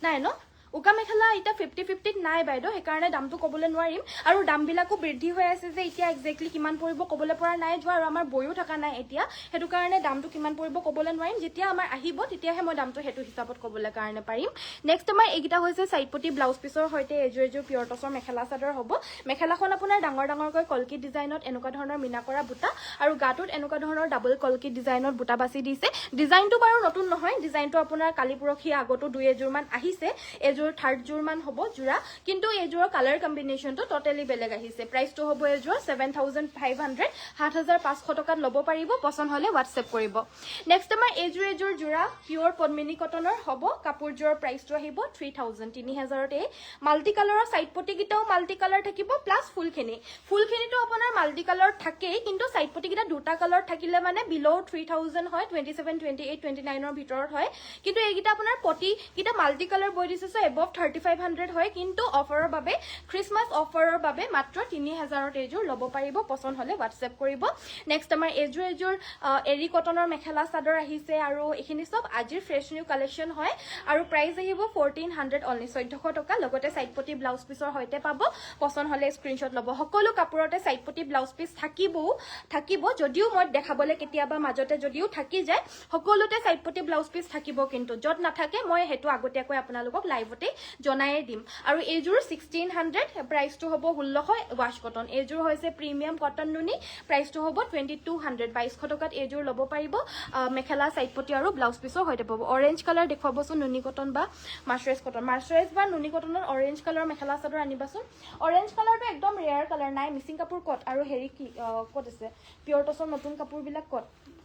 নাই ন উকা মেখেলা এটা 50 নাই বাইদেউ সেই কাৰণে দামটো কবলৈ নোৱাৰিম আৰু দামবিলাকো বৃদ্ধি হৈ আছে যে এতিয়া এক্স্যাক্টলি কিমান পৰিব কবলৈ পৰা নাই যোৱা আৰু আমাৰ বয়ও থকা নাই এতিয়া হেতু কাৰণে দামটো কিমান পৰিব কবলৈ নোৱাৰিম যেতিয়া আমাৰ আহিব তেতিয়াহে মই দামটো হেতু হিচাপত কবলৈ কাৰণে পাৰিম নেক্সট আমাৰ এইগিটা হৈছে সাইডপটি ব্লাউজ পিছৰ হৈতে এজোৰ পিয়ৰ টছৰ মেখেলা চাদৰ হ'ব মেখেলাখন আপোনাৰ ডাঙৰকৈ কলকি ডিজাইনত এনেকুৱা ধৰণৰ মিনা কৰা বুটা আৰু গাটোত এনেকুৱা ধৰণৰ ডাবল কলকি ডিজাইনত বুটা বাছি দিছে ডিজাইনটো বাৰু নতুন নহয় ডিজাইনটো আপোনাৰ কালি পুৰখি আগতো দুই এজোৰ মান আহিছে এযোৰ থাৰ্ড যোৰ মান হ'ব যোৰা কিন্তু এযোৰৰ কালাৰ কম্বিনেশ্যনটো টোটালি বেলেগ আহিছে প্ৰাইচটো হ'ব এযোৰ 7500 7500 টকাত ল'ব পাৰিব পছন্দ হ'লে হোৱাটছএপ কৰিব নেক্সট আমাৰ এযোৰ যোৰা পিওৰ পদ্মিনী কটনৰ হ'ব কাপোৰযোৰৰ প্ৰাইচটো আহিব 3000 3000 তে মাল্টি কালাৰৰ সাইড পটি কিটাও মাল্টি কালাৰ থাকিব প্লাস ফুলখিনিটো আপোনাৰ মাল্টি কালাৰ থাকেই কিন্তু সাইড পটি কিটা দুটা কালাৰ থাকিলে মানে বিলো 3000 হয় 27 28 29 ৰ ভিতৰত হয় কিন্তু এইকিটা আপোনাৰ পটি কিটা মাল্টি কালাৰ বৈ দিছে সো এবভ 3500 হয় কিন্তু অফাৰৰ বাবে ক্ৰিসমাস অফাৰৰ বাবে মাত্ৰ 3000 ত এযোৰ ল'ব পাৰিব পছন্দ হ'লে হোৱাটছএপ কৰিব নেক্সট আমাৰ এযোৰ এৰি কটনৰ মেখেলা চাদৰ আহিছে আৰু এখিনি সব আজিৰ ফ্ৰেছ নিউ কালেকচন হয় আৰু প্ৰাইস আহিব 1400 অনলি 1400 টকা লগতে সাইড পটি ব্লাউজ পিছৰ হৈতে পাব পছন্দ হ'লে স্ক্ৰিনশ্বট ল'ব সকলো কাপোৰতে সাইড পটি ব্লাউজ পিছ থাকিব যদিও মই দেখাবলে কেতিয়াবা মাজতে যদিও থাকি যায় সকলোতে সাইড পটি ব্লাউজ পিছ থাকিব কিন্তু যত নাথাকে মই হেতু আগতীয়াকৈ আপোনালোকক লাইভতে জনায়ে দিম আৰু এযোৰ 1600 প্ৰাইসটো হ'ব 1600 ওয়াশ কটন এযোৰ হৈছে প্ৰিমিয়াম কটন নুনি প্ৰাইসটো হ'ব 2200 2200 টকাত এযোৰ ল'ব পাৰিব মেখেলা সাইড পটি আৰু ব্লাউজ পিছৰ হৈতে পাব অৰেঞ্জ কালাৰ দেখুৱাবচোন নুনি কটন বা মাৰ্চাৰাইজ বা নুনি কটনৰ orange colour mekhela chador আনিবাচোন orange কালাৰটো একদম ৰেয়াৰ কালাৰ নাই মিচিং কাপোৰ কট আৰু হেৰি কি কট আছে পিওৰ টছৰ নতুন কাপোৰ বিলাক কট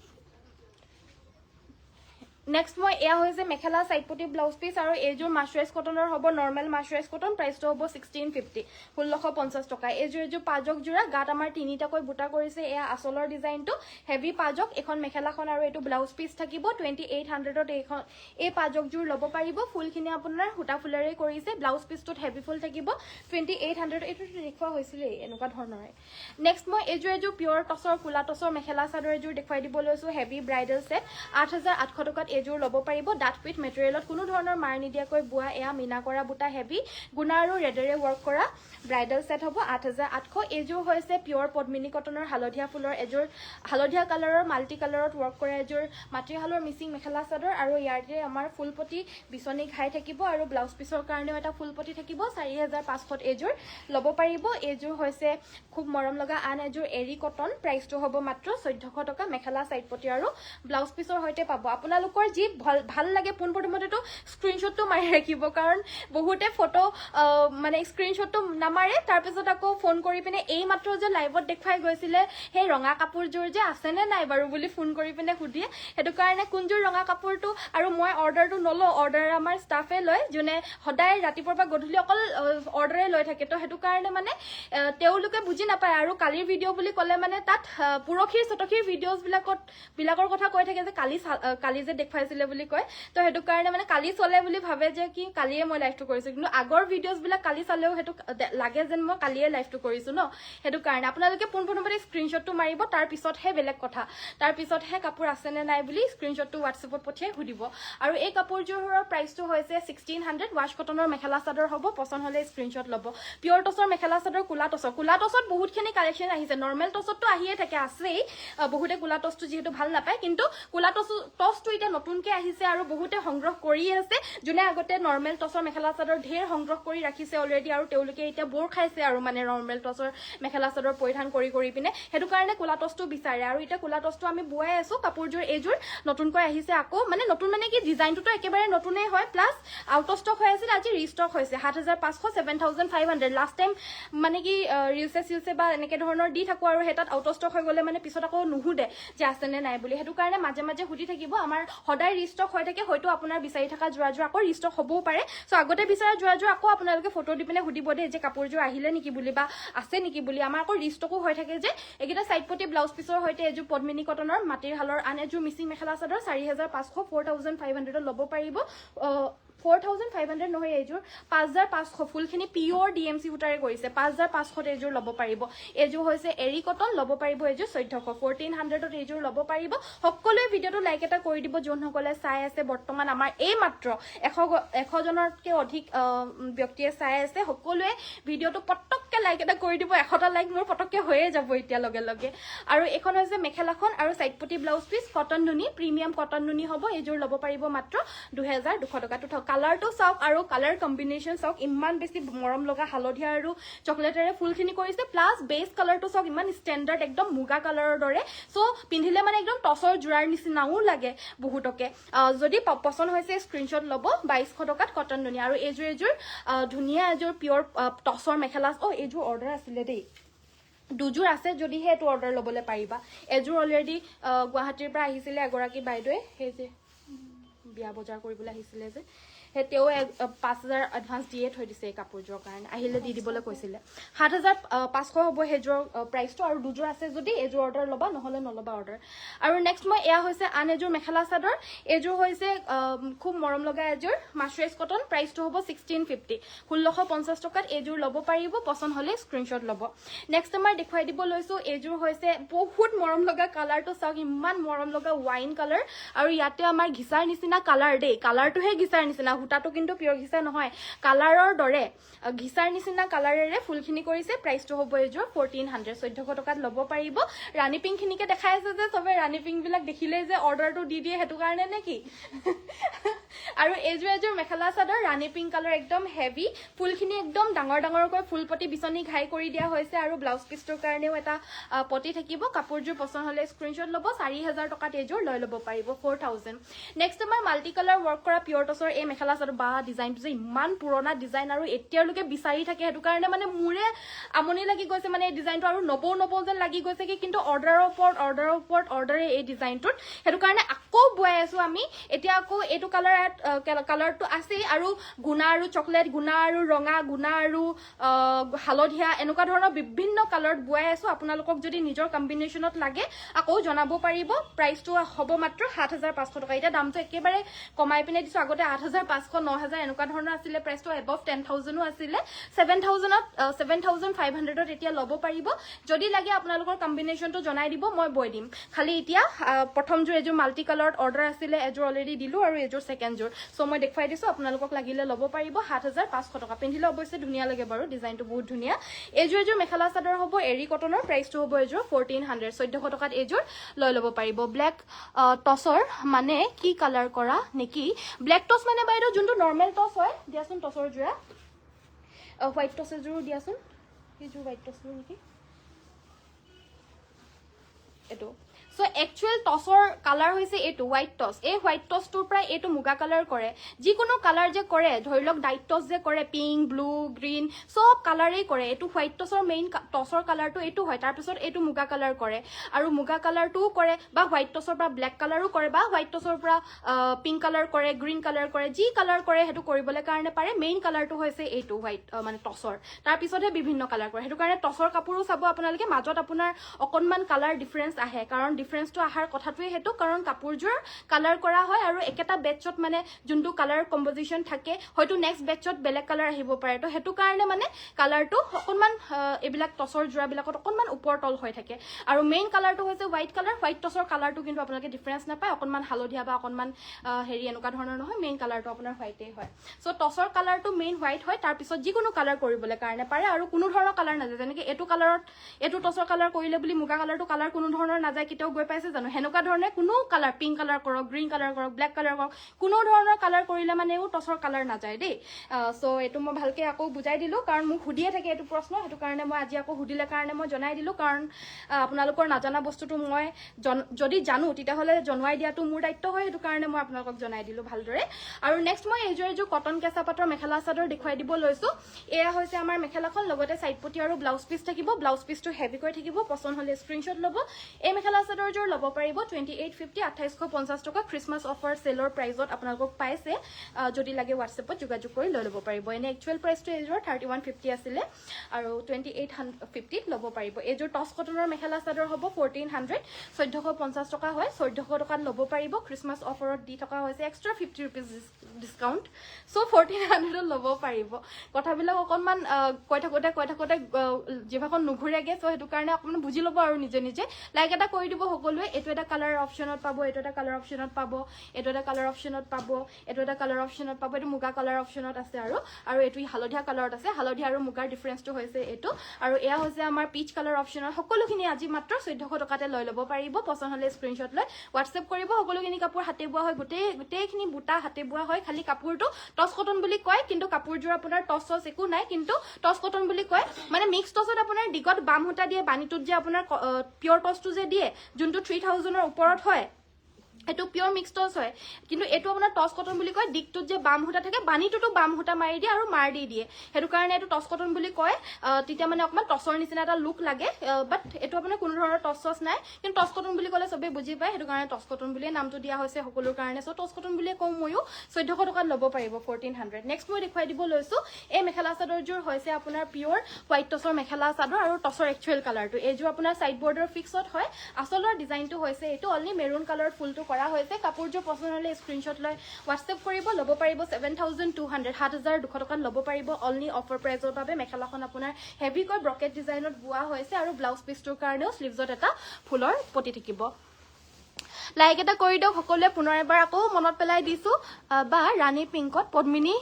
নেক্সট মই এয়া হৈছে মেখেলা সাইড পটি ব্লাউজ পিস আৰু এযোৰ মাৰ্চাৰাইজ কটনৰ হ'ব নৰমাল মাৰ্চাৰাইজ কটন প্ৰাইসটো হ'ব 1650 1650 টকা এযোৰ পাজক জোৰা গাত আমাৰ তিনিটাকৈ বুটা কৰিছে এয়া আসলৰ ডিজাইনটো হেভি পাজক এখন মেখেলাখন আৰু এটো ব্লাউজ পিস থাকিব 2800 ত এই পাজক জোৰ ল'ব পাৰিব ফুলখিনি আপোনাৰ হুটা ফুলেৰে কৰিছে ব্লাউজ পিসটোত হেভি ফুল থাকিব 2800 এটো দেখুৱা হৈছিল এনেকুৱা ধৰণৰ নেক্সট মই এযোৰ পিওৰ টছৰ কুলা টছৰ মেখেলা চাদৰ এযোৰ দেখুৱাই দিব লৈছো হেভি ব্ৰাইডাল সেট 8800 টকাত এযোৰ ল'ব পাৰিব ডাট পিট মেটেৰিয়েলত কোনো ধৰণৰ মাৰ নিদিয়াকৈ বুৱা এয়া মিনা কৰা বুটা হেভি গুণা আৰু ৰেডেৰে ওয়াৰ্ক কৰা ব্ৰাইডাল সেট হ'ব 8800 এযোৰ হৈছে পিওৰ পদ্মিনী কটনৰ হালধীয়া ফুলৰ এযোৰ হালধীয়া কালাৰৰ মাল্টি কালাৰত ওয়াৰ্ক কৰা এযোৰ মাটিহালৰ মিচিং মেখেলা চাদৰ আৰু ইয়াতে আমাৰ ফুলপটি বিচনী ঘাই থাকিব আৰু ব্লাউজ পিছৰ কাৰণেও এটা ফুলপটি থাকিব 4500 এযোৰ ল'ব পাৰিব এযোৰ হৈছে খুব মৰম লগা আন এযোৰ এৰি কটন প্ৰাইসটো হ'ব মাত্ৰ 1400 টকা মেখেলা সাইড পটি আৰু ব্লাউজ পিছৰ হৈতে পাব আপোনালোকৰ যি ভাল লাগে পোনপ্ৰথমতেটো স্ক্ৰিনশ্বটটো মাৰি ৰাখিব কাৰণ বহুতে ফটো মানে স্ক্ৰিনশ্বটটো নামাৰে তাৰ পিছত আকৌ ফোন কৰি পিনে এই মাত্ৰ যে লাইভত দেখাই গৈছিলে হে ৰঙা কাপোৰযোৰ যে আছে নে নাই বাৰু বুলি ফোন কৰি পিনে খুদিয়ে হেতু কাৰণে কোনযোৰ ৰঙা কাপোৰটো আৰু মই অৰ্ডাৰটো নলো অৰ্ডাৰ আমাৰ ষ্টাফে লয় যোনে সদায় ৰাতিপুৱাৰ পৰা গধূলি অকল অৰ্ডাৰে লৈ থাকে তো হেতু কাৰণে মানে তেওঁলোকে বুজি নাপায় আৰু কালিৰ ভিডিও বুলি ক'লে মানে তাত পুৰখীৰ চতখীৰ ভিডিওজ বিলাকৰ কথা কৈ থাকে যে কালি যে দেখুৱাইছিলে বুলি কয় তো হেতু কাৰণে মানে কালি চলে বুলি ভাবে যে কি কালিয়ে মই লাইভটো কৰিছো কিন্তু আগৰ ভিডিওজ বিলাক কালি চালেও হেতু লাগে যেন মই কালিয়ে লাইভটো কৰিছো ন হেতু কাৰণে আপোনালোকে পোনপ্ৰথমতে স্ক্ৰিনশ্বটটো মাৰিব তাৰ পিছতহে বেলেগ কথা তাৰ পিছতহে কাপোৰ আছে নে নাই বুলি স্ক্ৰিনশ্বটটো হোৱাটছএপত পঠিয়াই সুধিব আৰু এই কাপোৰযোৰৰ প্ৰাইসটো হৈছে 1600 ওয়াশ কটনৰ মেখেলা চাদৰ হ'ব পছন্দ হ'লে স্ক্ৰিনশ্বট ল'ব পিওৰ টছৰ মেখেলা চাদৰ কুলা টছত বহুতখিনি কালেকচন আহিছে নৰ্মেল টছতটো আহিয়ে থাকে আছেই বহুতে কুলা টছটো যেহেতু ভাল নাপায় কিন্তু কুলা টছটো এটা নতুনকে আহিছে আৰু বহুতে সংগ্ৰহ কৰি আছে যোনে আগতে নৰ্মেল টছৰ মেখেলা চাদৰ ঢেৰ সংগ্ৰহ কৰি ৰাখিছে অলৰেডি আৰু তেওঁলোকে এতিয়া বৰ খাইছে আৰু মানে নৰ্মেল টছৰ মেখেলা চাদৰ পৰিধান কৰি পিনে হেতু কাৰণে কুলা টছটো বিচাৰে আৰু এটা কুলা টছটো আমি বুৱাই আছো কাপোৰযোৰ এযোৰ নতুনকৈ আহিছে আকৌ মানে নতুন মানে কি ডিজাইনটো একেবাৰে নতুনেই হয় প্লাস আউট অফ ষ্টক হৈ আছিল আজি ৰিষ্টক হৈছে 7500 7500 লাষ্ট টাইম মানে কি ৰিলছে বা এনেকে ধৰণৰ দি থাকো আৰু হেতাত আউট অফ ষ্টক হৈ গলে মানে পিছত আকৌ নুহুদে যে আছে নে নাই বুলি হেতু কাৰণে মাজে মাজে হুদি থাকিব আমাৰ সদায় ৰিষ্টক হৈ থাকে হয়তো আপোনাৰ বিচাৰি থকা যোৰা আকৌ ৰিষ্টক হ'বও পাৰে সো আগতে বিচাৰা যোৰা আকৌ আপোনালোকে ফটো দি পিনে হুদিব দে যে কাপোৰযোৰ আহিলে নেকি বুলি বা আছে নেকি বুলি আমাৰ আকৌ ৰিষ্টকো হৈ থাকে যে একিটা সাইড পটি ব্লাউজ পিছৰ হৈতে এযোৰ পদ্মিনী কটনৰ মাটিৰ হালৰ আন এযোৰ মিচিং মেখেলা চাদৰ 4500 4500 ল'ব পাৰিব 4500 নহয় এযোৰ 5500 ফুলখিনি পিওৰ ডিএমসি উটাৰে কৰিছে 5500 এযোৰ ল'ব পাৰিব এযোৰ হৈছে এৰি কটন ল'ব পাৰিব এযোৰ 1400 1400 এযোৰ ল'ব পাৰিব সকলোৱে ভিডিওটো লাইক এটা কৰি দিব যোনসকলে চাই আছে বৰ্তমান আমাৰ এই মাত্ৰ 100 জনতকৈ অধিক ব্যক্তিয়ে চাই আছে সকলোৱে ভিডিওটো পটককে লাইক এটা কৰি দিব 100টা লাইক মোৰ পটককে হৈয়ে যাব এতিয়া লগে লগে আৰু এখন হৈছে মেখেলাখন আৰু সাইড পটি ব্লাউজ পিস কটন নুনি প্ৰিমিয়াম কটন নুনি হ'ব এযোৰ ল'ব পাৰিব মাত্ৰ 2200 টকা কালাৰটো চাওক আৰু কালাৰ কম্বিনেশ্যন চাওক ইমান বেছি মৰম লগা হালধীয়া আৰু চকলেটেৰে ফুলখিনি কৰিছে প্লাছ বেছ কালাৰটো চাওক ইমান ষ্টেণ্ডাৰ্ড একদম মুগা কালাৰৰ দৰে চ' পিন্ধিলে মানে একদম টচৰ জোৰাৰ নিচিনাও লাগে বহুতকে যদি পচন্দ হৈছে স্ক্ৰীনশ্বট ল'ব 2200 টকাত কটন ধুনীয়া আৰু এযোৰ ধুনীয়া এযোৰ পিয়ৰ টচৰ মেখেলা এইযোৰ অৰ্ডাৰ আছিলে দেই দুযোৰ আছে যদিহে এইটো অৰ্ডাৰ ল'বলৈ পাৰিবা এযোৰ অলৰেডি গুৱাহাটীৰ পৰা আহিছিলে এগৰাকী বাইদেৱে সেই যে বিয়া বজাৰ কৰিবলৈ আহিছিলে যে তেওঁ 5000 এডভান্স দিয়ে থৈ দিছে এই কাপোৰযোৰৰ কাৰণে আহিলে দি দিবলৈ কৈছিলে 7500 হ'ব সেইযোৰ প্ৰাইচটো আৰু দুযোৰ আছে যদি এযোৰ অৰ্ডাৰ ল'বা নহ'লে নল'বা অৰ্ডাৰ আৰু নেক্সট মই এয়া হৈছে আন এযোৰ মেখেলা চাদৰ এইযোৰ হৈছে খুব মৰম লগা এযোৰ মাছৰাইজ কটন প্ৰাইচটো হ'ব 1650 1650 টকাত এইযোৰ ল'ব পাৰিব পচন্দ হ'লে স্ক্ৰীনশ্বট ল'ব নেক্সট আমাৰ দেখুৱাই দিব লৈছো এইযোৰ হৈছে বহুত মৰম লগা কালাৰটো চাওক ইমান মৰম লগা ৱাইন কালাৰ আৰু ইয়াতে আমাৰ ঘিচাৰ নিচিনা কালাৰ দেই কালাৰটোহে ঘিচাৰ নিচিনা সূতাটো কিন্তু পিয়ৰ ঘিচা নহয় কালাৰৰ দৰে ঘিচাৰ নিচিনা কালাৰেৰে ফুলখিনি কৰিছে প্ৰাইচটো হ'ব এইযোৰ 1400 1400 টকাত ল'ব পাৰিব ৰাণী পিংক খিনিকে দেখাই আছে যে সবে ৰাণী পিংক বিলাক দেখিলেই যে অৰ্ডাৰটো দি দিয়ে সেইটো কাৰণে নেকি আৰু এযোৰ মেখেলা চাদৰ ৰাণী পিংক কালাৰ একদম হেভি ফুলখিনি একদম ডাঙৰ ডাঙৰকৈ ফুলপতি বিচনী ঘাই কৰি দিয়া হৈছে আৰু ব্লাউজ পিছটোৰ কাৰণেও এটা পতি থাকিব কাপোৰযোৰ পচন্দ হ'লে স্ক্ৰীনশ্বট ল'ব 4000 টকাত এইযোৰ লৈ ল'ব পাৰিব 4000 নেক্সট আমাৰ মাল্টি কালাৰ ৱৰ্ক কৰা পিয়ৰ টচৰ এই মেখেলা চাদৰ বা ডিজাইনটো যে ইমান পুৰণা ডিজাইন আৰু এতিয়ালৈকে বিচাৰি থাকে সেইটো কাৰণে মানে মোৰে আমনি লাগি গৈছে মানে এই ডিজাইনটো আৰু নবৌ যেন লাগি গৈছে কিন্তু অৰ্ডাৰৰ ওপৰত অৰ্ডাৰে এই ডিজাইনটোত সেইটো কাৰণে আকৌ বুৱাই আছো আমি এতিয়া আকৌ এইটো কালাৰটো আছেই আৰু গুণা আৰু চকলেট গুণা আৰু ৰঙা গুণা আৰু হালধীয়া এনেকুৱা ধৰণৰ বিভিন্ন কালাৰত বুৱাই আছো আপোনালোকক যদি নিজৰ কম্বিনেশ্যনত লাগে আকৌ জনাব পাৰিব প্ৰাইচটো হ'ব মাত্ৰ 7500 টকা এতিয়া দামটো একেবাৰে কমাই পিনে দিছো আগতে 8500 9000 এনেকুৱা ধৰণৰ আছিলে প্ৰাইচটো এবভ 10000ও আছিলে 7500ত এতিয়া ল'ব পাৰিব যদি লাগে আপোনালোকৰ কম্বিনেশ্যনটো জনাই দিব মই বৈ দিম খালি এতিয়া প্ৰথম যোৰ এযোৰ মাল্টি কালাৰত অৰ্ডাৰ আছিলে এযোৰ অলৰেডি দিলো আৰু এযোৰ সেকেন্ড যোৰ সো মই দেখুৱাই দিছো আপোনালোকক লাগিলে ল'ব পাৰিব 7500 টকা পিন্ধিলে অৱশ্যে ধুনীয়া লাগে বাৰু ডিজাইনটো বহুত ধুনীয়া এযোৰ মেখেলা চাদৰ হ'ব এৰি কটনৰ প্ৰাইচটো হ'ব এযোৰ 1400 1400 টকাত এযোৰ লৈ ল'ব পাৰিব ব্লেক টচৰ মানে কি কালাৰ কৰা নেকি ব্লেক টচ মানে বাইদেউ যোনটো নৰ্মেল টচ হয় দিয়াচোন টচৰ যোৰা হোৱাইট টচ এযোৰ দিয়াচোন এইযোৰ হোৱাইট টচ নেকি এইটো সো একচুৱেল টচৰ কালাৰ হৈছে এইটো হোৱাইট টচ এই হোৱাইট টচটোৰ পৰা এইটো মুগা কালাৰ কৰে যিকোনো কালাৰ যে কৰে ধৰি লওক ডাইট টচ যে কৰে পিংক ব্লু গ্ৰীণ সব কালাৰেই কৰে এইটো হোৱাইট টচৰ মেইন টচৰ কালাৰটো এইটো হয় তাৰপিছত এইটো মুগা কালাৰ কৰে আৰু মুগা কালাৰটোও কৰে বা হোৱাইট টচৰ পৰা ব্লেক কালাৰো কৰে বা হোৱাইট টচৰ পৰা পিংক কালাৰ কৰে গ্ৰীণ কালাৰ কৰে যি কালাৰ কৰে সেইটো কৰিবলৈ কাৰণে পাৰে মেইন কালাৰটো হৈছে এইটো হোৱাইট মানে টচৰ তাৰপিছতহে বিভিন্ন কালাৰ কৰে সেইটো কাৰণে টচৰ কাপোৰো চাব আপোনালোকে মাজত আপোনাৰ অকণমান কালাৰ ডিফাৰেঞ্চ আহে কাৰণ ডিফাৰেঞ্চটো আহাৰ কথাটোৱে হেতু কাৰণ কাপোৰযোৰ কালাৰ কৰা হয় আৰু একেটা বেটছত মানে যোনটো কালাৰ কম্পোজিশন থাকে হয়তো নেক্সট বেটছত বেলেগ কালাৰ আহিব পাৰে তো হেতু কাৰণে মানে কালাৰটো অকণমান এবিলাক টচৰ জোৰাবিলাকত অকণমান ওপৰ তল হৈ থাকে আৰু মেইন কালাৰটো হৈছে হোৱাইট কালাৰ হোৱাইট টচৰ কালাৰটো কিন্তু আপোনালোকে ডিফাৰেঞ্চ নাপায় অকণমান হালধীয়া বা অকণমান হেৰি এনেকুৱা ধৰণৰ নহয় মেইন কালাৰটো আপোনাৰ হোৱাইটেই হয় সো টচৰ কালাৰটো মেইন হোৱাইট হয় তাৰপিছত যিকোনো কালাৰ কৰিবলৈ কাৰণে পাৰে আৰু কোনো ধৰণৰ কালাৰ নাযায় যেনেকৈ এইটো কালাৰত এইটো টচৰ কালাৰ কৰিলে বুলি মুগা কালাৰটো কালাৰ কোনো ধৰণৰ নাযায় কেতিয়াও গৈ পাইছে জানো হেনেকুৱা ধৰণে কোনো কালাৰ পিংক কালাৰ কৰক গ্ৰীণ কালাৰ কৰক ব্লেক কালাৰ কৰক কোনো ধৰণৰ কালাৰ কৰিলে মানেও টচৰ কালাৰ নাযায় দেই সো এইটো মই ভালকে আকৌ বুজাই দিলো কাৰণ মোক সুধিয়ে থাকে এইটো প্ৰশ্ন সেইটো কাৰণে মই আজি আকৌ সুধিলে কাৰণে মই জনাই দিলো কাৰণ আপোনালোকৰ নাজানা বস্তুটো মই যদি জানো তেতিয়াহ'লে জনাই দিয়াটো মোৰ দায়িত্ব হয় সেইটো কাৰণে মই আপোনালোকক জনাই দিলো ভালদৰে আৰু নেক্সট মই এযোৰ কটন কেঁচা পাটৰ মেখেলা চাদৰ দেখুৱাই দিব লৈছো এয়া হৈছে আমাৰ মেখেলাখন লগতে সাইড পটি আৰু ব্লাউজ পিস থাকিব ব্লাউজ পিসটো হেভি কৰি থাকিব পছন্দ হলে স্ক্ৰীনশ্বট ল'ব এই মেখেলা চাদৰযোৰ ল'ব পাৰিব 2850 2850 টকা খ্ৰীষ্টমাছ অফাৰ সেলৰ প্ৰাইজত আপোনালোকক পাইছে যদি লাগে হোৱাটছএপত যোগাযোগ কৰি লৈ ল'ব পাৰিব এনে একচুৱেল প্ৰাইচটো এযোৰ 3150 আছিলে আৰু 2850 ল'ব পাৰিব এযোৰ টচ কটনৰ মেখেলা চাদৰ হ'ব 1400 1450 টকা হয় 1400 টকাত ল'ব পাৰিব খ্ৰীষ্টমাছ অফাৰত দি থকা হৈছে এক্সট্ৰা 50 रुपीस ডিসকাউন্ট সো 1400 ল'ব পাৰিব কথাবিলাক অকনমান কৈ থাকোতে জিভাখন নুঘুৰেগে সো হেতু কাৰণে অকমান বুজি ল'ব আৰু নিজে নিজে লাইক লাইক এটা কৰি দিব সকলোৱে এটো এটা কালাৰ অপচনত পাব এটো এটা কালাৰ অপচনত পাব এটো এটা কালাৰ অপচনত পাব এটো এটা কালাৰ অপচনত পাব এটো মুগা কালাৰ অপচনত আছে আৰু এটো হালধীয়া কালাৰত আছে হালধীয়া আৰু মুগাৰ ডিফাৰেন্সটো হৈছে এটো আৰু এয়া হৈছে আমাৰ পিচ কালাৰ অপচনত সকলোখিনি আজি মাত্ৰ 1400 টকাতে লৈ ল'ব পাৰিব পছন্দ হলে স্ক্ৰিনশ্বট লৈ WhatsApp কৰিব সকলোখিনি কাপোৰ হাতে বোৱা হয় গোটেইখিনি বুটা হাতে বোৱা হয় খালি কাপোৰটো টছ কটন বুলি কয় কিন্তু কাপোৰযোৰ আপোনাৰ টছ একো নাই কিন্তু টছ কটন বুলি কয় মানে মিক্স টছত আপোনাৰ দিগত বাম হুটা দিয়ে বানিটোত যে আপোনাৰ পিওৰ টছটো যে দিয়ে যোনটো 3000 ৰ ওপৰত হয় এটো পিওৰ মিক্স টস হয় কিন্তু এটো আপোনাৰ টস কটন বুলি কয় দিকটোত যে বাম হুটা থাকে বানিটোটো বাম হুটা মাৰি দিয়ে আৰু মাৰ দি দিয়ে হেতু কাৰণে এটো টস কটন বুলি কয় তেতিয়া মানে অকমান টসৰ নিচিনা এটা লুক লাগে বাট এটো আপোনাৰ কোনো ধৰণৰ টস নাই কিন্তু টস কটন বুলি ক'লে সবে বুজি পায় হেতু কাৰণে টস কটন বুলি নামটো দিয়া হৈছে সকলোৰ কাৰণে সো টস কটন বুলি কওঁ ময়ো 1400 টকাত ল'ব পাৰিব 1400 নেক্সট মই দেখুৱাই দিব লৈছো এই মেখেলা চাদৰযোৰ হৈছে আপোনাৰ পিওৰ হোৱাইট টসৰ মেখেলা চাদৰ আৰু টসৰ একচুয়াল কালাৰটো এইযোৰ আপোনাৰ সাইড বৰ্ডাৰ ফিক্সড হয় আসলৰ ডিজাইনটো হৈছে এটো অনলি মেৰুন কালাৰ ফুলটো কৰা হৈছে কাপোৰযোৰ পছন্দ হলে স্ক্ৰিনশ্বট লৈ WhatsApp কৰিব ল'ব পাৰিব 7200 7200 টকাত ল'ব পাৰিব অনলি অফাৰ প্ৰাইজৰ বাবে মেখেলাখন আপোনাৰ হেভি কৈ ব্ৰকেট ডিজাইনত বোৱা হৈছে আৰু ব্লাউজ পিছটোৰ কাৰণেও স্লিভছত এটা ফুলৰ পটি থাকিব লাইক এটা কৰি দিয়ক সকলোৱে পুনৰ এবাৰ আকৌ মনত পেলাই দিছো বা ৰাণী পিংকত পদ্মিনী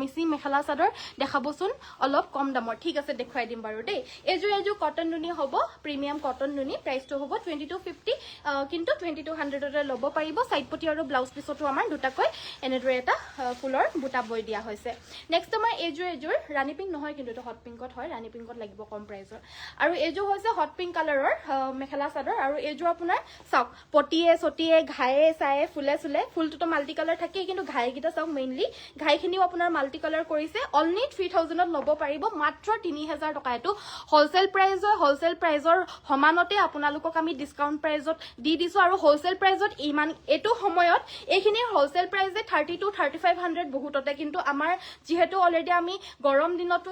মিসি মেখেলা চাদৰ দেখাবচোন অলপ কম দামৰ ঠিক আছে দেখুৱাই দিম বাৰু দেই এজু কটন নুনি হ'ব প্ৰিমিয়াম কটন নুনি প্ৰাইসটো হ'ব 2250 কিন্তু 2200 তে ল'ব পাৰিব সাইড পটি আৰু ব্লাউজ পিছটো আমাৰ দুটাকৈ এনেদৰে এটা ফুলৰ বুটা বৈ দিয়া হৈছে নেক্সট আমাৰ এজুৰ ৰাণী পিংক নহয় কিন্তু এটা হট পিংকত হয় ৰাণী পিংকত লাগিব কম প্ৰাইসৰ আৰু এজু হৈছে হট পিংক কালাৰৰ মেখেলা চাদৰ আৰু এজু আপোনাৰ চাওক পটিয়ে সটিয়ে ঘায়ে চায়ে ফুলে চুলে ফুলটো মাল্টি কালাৰ থাকে কিন্তু ঘাই গিটা চাওক মেইনলি ঘাইখিনিও আপোনাৰ মাল্টি কালাৰ কৰিছে অনলি 3000 ত ল'ব পাৰিব মাত্ৰ 3000 টকা এটো হোলসেল প্ৰাইজৰ সমানতে আপোনালোকক আমি ডিসকাউন্ট প্ৰাইজত দি দিছো আৰু হোলসেল প্ৰাইজত ইমান এটো সময়ত এইখিনি হোলসেল প্ৰাইজে 30 to 3500 বহুততে কিন্তু আমাৰ যেহেতু অলৰেডি আমি গৰম দিনতো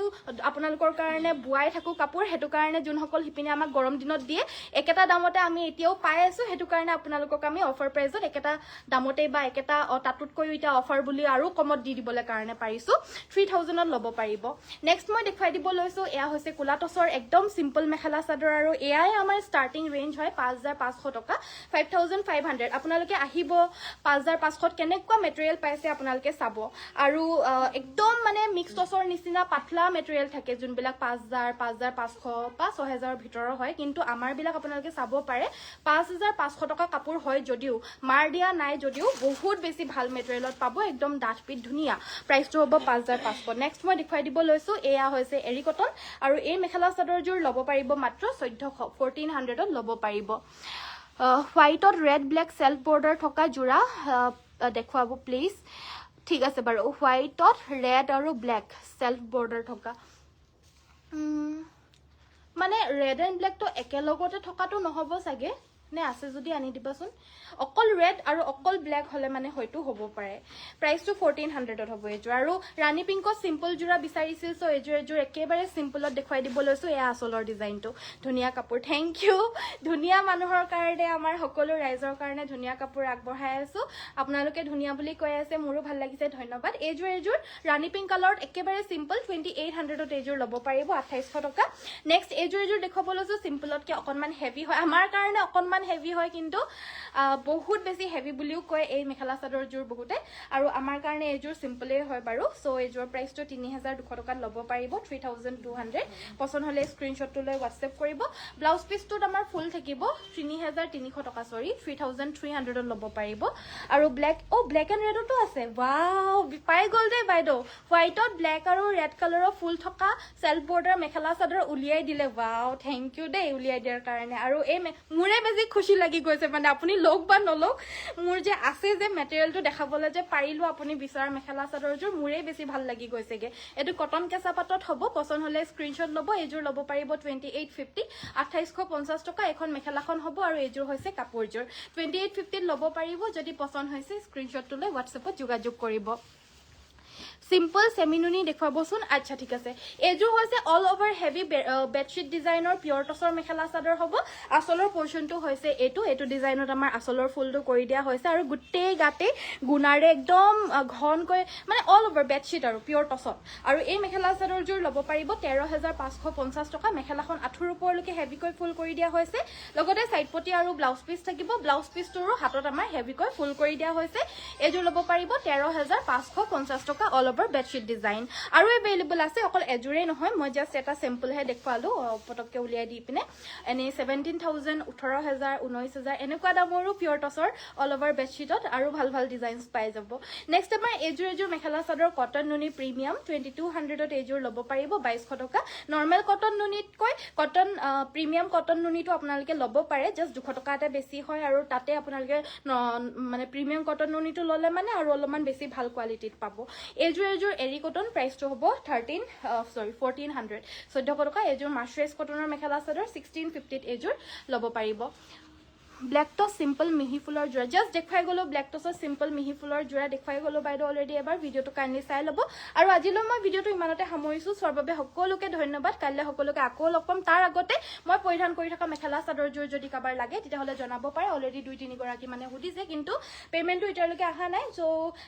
আপোনালোকৰ কাৰণে বুৱাই থাকো কাপোৰ হেতু কাৰণে যোনসকল হিপিনে আমাক গৰম দিনত দিয়ে একেটা দামতে আমি এতিয়াও পাই আছো হেতু কাৰণে আপোনালোকক আমি অফাৰ প্ৰাইজত একেটা দামতে বা একেটা তাতুতকৈ এটা অফাৰ বুলি আৰু কমত দি দিবলৈ কাৰণে পাৰিছো 3000 ত ল'ব পাৰিব নেক্সট মই দেখুৱাই দিব লৈছো এয়া হৈছে কোলা টছৰ একদম সিম্পল মেখেলা চাদৰ আৰু এয়াই আমাৰ ষ্টাৰ্টিং ৰেঞ্জ হয় 5500 টকা 5500 আপোনালোকে আহিব 5500 কেনেকুৱা মেটেৰিয়েল পাইছে আপোনালোকে চাব আৰু একদম মানে মিক্স টছৰ নিচিনা পাতলা মেটেৰিয়েল থাকে যোনবিলাক 5000 5500 বা 6000 ভিতৰৰ হয় কিন্তু আমাৰ বিলাক আপোনালোকে চাব পাৰে 5500 টকা কাপোৰ হয় যদিও মাৰ দিয়া নাই যদিও বহুত বেছি ভাল মেটেৰিয়েলত পাব একদম ডাঠপিট ধুনিয়া প্ৰাইসটো হ'ব 5500 নেক্সট মই দেখুৱাই দিব লৈছো এয়া হৈছে এৰি কটন আৰু এই মেখেলা চাদৰযোৰ ল'ব পাৰিব মাত্ৰ 1400 ত ল'ব পাৰিব হোৱাইটত ৰেড ব্লেক সেলফ বৰ্ডাৰ থকা জোৰা দেখুৱাব প্লিজ ঠিক আছে বাৰু হোৱাইটত ৰেড আৰু ব্লেক সেলফ বৰ্ডাৰ থকা মানে ৰেড এণ্ড ব্লেক তো একেলগতে থকাটো নহব সাগে নে আছে যদি আনি দিবাচোন অকল ৰেড আৰু অকল ব্লেক হলে মানে হয়তো হ'ব পাৰে প্ৰাইসটো 1400 ত হ'ব এজোৰ আৰু ৰাণী পিংকত সিম্পল জোৰা বিচাৰিছিল সো এজোৰ একেবাৰে সিম্পলত দেখুৱাই দিব লৈছো এয়া আসলৰ ডিজাইনটো ধুনিয়া কাপোৰ থ্যাংক ইউ ধুনিয়া মানুহৰ কাৰণে আমাৰ সকলো ৰাইজৰ কাৰণে ধুনিয়া কাপোৰ আগবঢ়াই আছো আপোনালোকে ধুনিয়া বুলি কৈ আছে মোৰো ভাল লাগিছে ধন্যবাদ এজোৰ ৰাণী পিংক কালাৰত একেবাৰে সিম্পল 2800 ত এজোৰ ল'ব পাৰিব 2800 টকা নেক্সট এজোৰ দেখুৱাব লৈছো সিম্পলতকে অকনমান হেভি হয় আমাৰ কাৰণে অকনমান হেভি হয় কিন্তু বহুত বেছি হেভি বুলিও কয় এই মেখেলা চাদৰযোৰ বহুতে আৰু আমাৰ কাৰণে এজোৰ সিম্পলে হয় বাৰু সো এজোৰ প্ৰাইসটো 3200 টকাত ল'ব পাৰিব 3200 পছন্দ হলে স্ক্ৰিনশ্বটটো লৈ WhatsApp কৰিব ব্লাউজ পিছটোত আমাৰ ফুল থাকিব 3300 টকা সৰি 3300 ত ল'ব পাৰিব আৰু ব্লেক এণ্ড ৰেডতো আছে ওয়াও পাই গল দে বাইদো হোৱাইটত ব্লেক আৰু ৰেড কালাৰৰ ফুল থকা সেলফ বৰ্ডাৰ মেখেলা চাদৰ উলিয়াই দিলে ওয়াও থ্যাংক ইউ দে উলিয়াই দিয়াৰ কাৰণে আৰু এই মুৰে বেছি খুশি লাগি গৈছে মানে আপুনি লোক বা নলক মোৰ যে আছে যে মেটেৰিয়েলটো দেখাবলৈ যে পাৰিলো আপুনি বিচৰা মেখেলা চাদৰযোৰ মুৰে বেছি ভাল লাগি গৈছেগে এটো কটন কেঁচা পাতত হ'ব পছন্দ হলে স্ক্ৰিনশ্বট ল'ব এজোৰ ল'ব পাৰিব 2850 2850 টকা এখন মেখেলাখন হ'ব আৰু এজোৰ হৈছে কাপোৰযোৰ 2850 ল'ব পাৰিব যদি পছন্দ হৈছে স্ক্ৰিনশ্বটটো লৈ WhatsAppত যোগাযোগ কৰিব সিম্পল সেমিনুনি দেখুৱাবচোন আচ্ছা ঠিক আছে এযোৰ হৈছে অল ওভাৰ হেভি বেডশিট ডিজাইনৰ পিয়ৰ টছৰ মেখেলা চাদৰ হ'ব আসলৰ পোৰশনটো হৈছে এটো ডিজাইনত আমাৰ আসলৰ ফুলটো কৰি দিয়া হৈছে আৰু গুটেই গাতে গুণাৰে একদম ঘনকৈ মানে অল ওভাৰ বেডশিট আৰু পিয়ৰ টছত আৰু এই মেখেলা চাদৰযোৰ ল'ব পাৰিব 13550 টকা মেখেলাখন আঁঠুৰ ওপৰলৈকে হেভিকৈ ফুল কৰি দিয়া হৈছে লগতে সাইড পটি আৰু ব্লাউজ পিস থাকিব ব্লাউজ পিসটোৰো হাতত আমাৰ হেভিকৈ ফুল কৰি দিয়া হৈছে এযোৰ ল'ব পাৰিব 13550 টকা অল ওভাৰ বেডশিট ডিজাইন আৰু এভেইলেবল আছে অকল এযোৰে নহয় মই জাস্ট এটা স্যাম্পল হে দেখুৱালো পটককে উলিয়াই দি পিনে এনে 17000 18000 19000 এনেকুৱা দামৰো পিয়ৰ টছৰ অল ওভাৰ বেডশিটত আৰু ভাল ভাল ডিজাইনছ পাই যাব নেক্সট আমাৰ এযোৰ মেখেলা চাদৰ কটন নুনি প্ৰিমিয়াম 2200 ত এযোৰ ল'ব পাৰিব 2200 টকা নৰ্মেল কটন নুনিতকৈ কটন প্ৰিমিয়াম কটন নুনিটো আপোনালোকে ল'ব পাৰে জাস্ট 200 টকা এটা বেছি হয় আৰু তাতে আপোনালোকে মানে প্ৰিমিয়াম কটন নুনিটো ল'লে মানে আৰু অলপমান বেছি ভাল কোৱালিটিত পাব এযোৰ এৰি কটন প্ৰাইসটো হ'ব 1400 1400 টকা এযোৰ মাৰ্চাৰাইজ কটনৰ মেখেলা চাদৰ 1650 ত এযোৰ ল'ব পাৰিব ব্ল্যাক টস সিম্পল মিহি ফুলৰ জোৰা জাস্ট দেখাই গলো ব্ল্যাক টসৰ সিম্পল মিহি ফুলৰ জোৰা দেখাই গলো বাইদেউ অলৰেডি এবাৰ ভিডিওটো কাইন্ডলি চাই লব আৰু আজিলৈ মই ভিডিওটো ইমানতে সামৰিছো সবৰ বাবে সকলোকে ধন্যবাদ কাইলৈ সকলোকে আকৌ লগ পাম তাৰ আগতে মই পৰিধান কৰি থকা মেখেলা চাদৰ জোৰ যদি কাবাৰ লাগে তেতিয়া হলে জনাব পাৰে অলৰেডি 2-3 গৰাকী মানে হুদিছে কিন্তু পেমেন্টটো এতিয়ালৈকে আহা নাই সো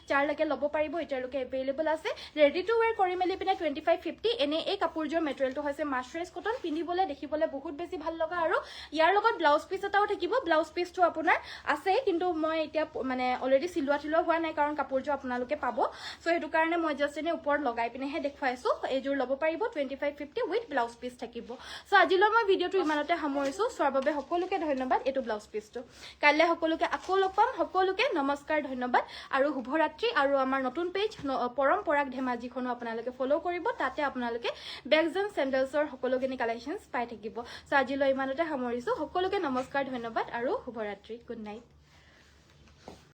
যাৰ লাগে ল'ব পাৰিব এতিয়ালৈকে এভেইলেবল আছে ৰেডি টু ওয়্যাৰ কৰি মেলি পিনে 2550 এনে এই কাপোৰজোৰ মেটেৰিয়েলটো হৈছে মাৰ্চাৰাইজ কটন পিন্ধিবলৈ দেখিবলৈ বহুত বেছি ভাল লগা আৰু ইয়াৰ লগত ব্লাউজ পিস এটাও থাকিব ব্লাউজ পিসটো আপোনাৰ আছে কিন্তু মই এতিয়া মানে অলৰেডি সিলুৱা হোৱা নাই কাৰণ কাপোৰজোৰ আপোনালোকে পাব সো হেতু কাৰণে মই জাস্ট এনে ওপৰত লগাই পিনেহে দেখুৱাইছো এযোৰ ল'ব পাৰিব 2550 উইথ ব্লাউজ পিস থাকিব সো আজিলৈ মই ভিডিওটো ইমানতে সামৰিছো সবৰ বাবে সকলোকে ধন্যবাদ এটো ব্লাউজ পিসটো কাইলৈ সকলোকে আকৌ লগ পাম সকলোকে নমস্কাৰ ধন্যবাদ আৰু শুভৰাত্ৰি আৰু আমাৰ নতুন পেজ পৰম্পৰাক ধেমাজিখনো আপোনালোকে ফলো কৰিব তাতে আপোনালোকে বেগছ এণ্ড চেণ্ডেলছৰ সকলোখিনি কালেকশনছ পাই থাকিব সো আজিলৈ ইমানতে সামৰিছো সকলোকে নমস্কাৰ ধন্যবাদ আৰু শুভৰাত্ৰি গুড নাইট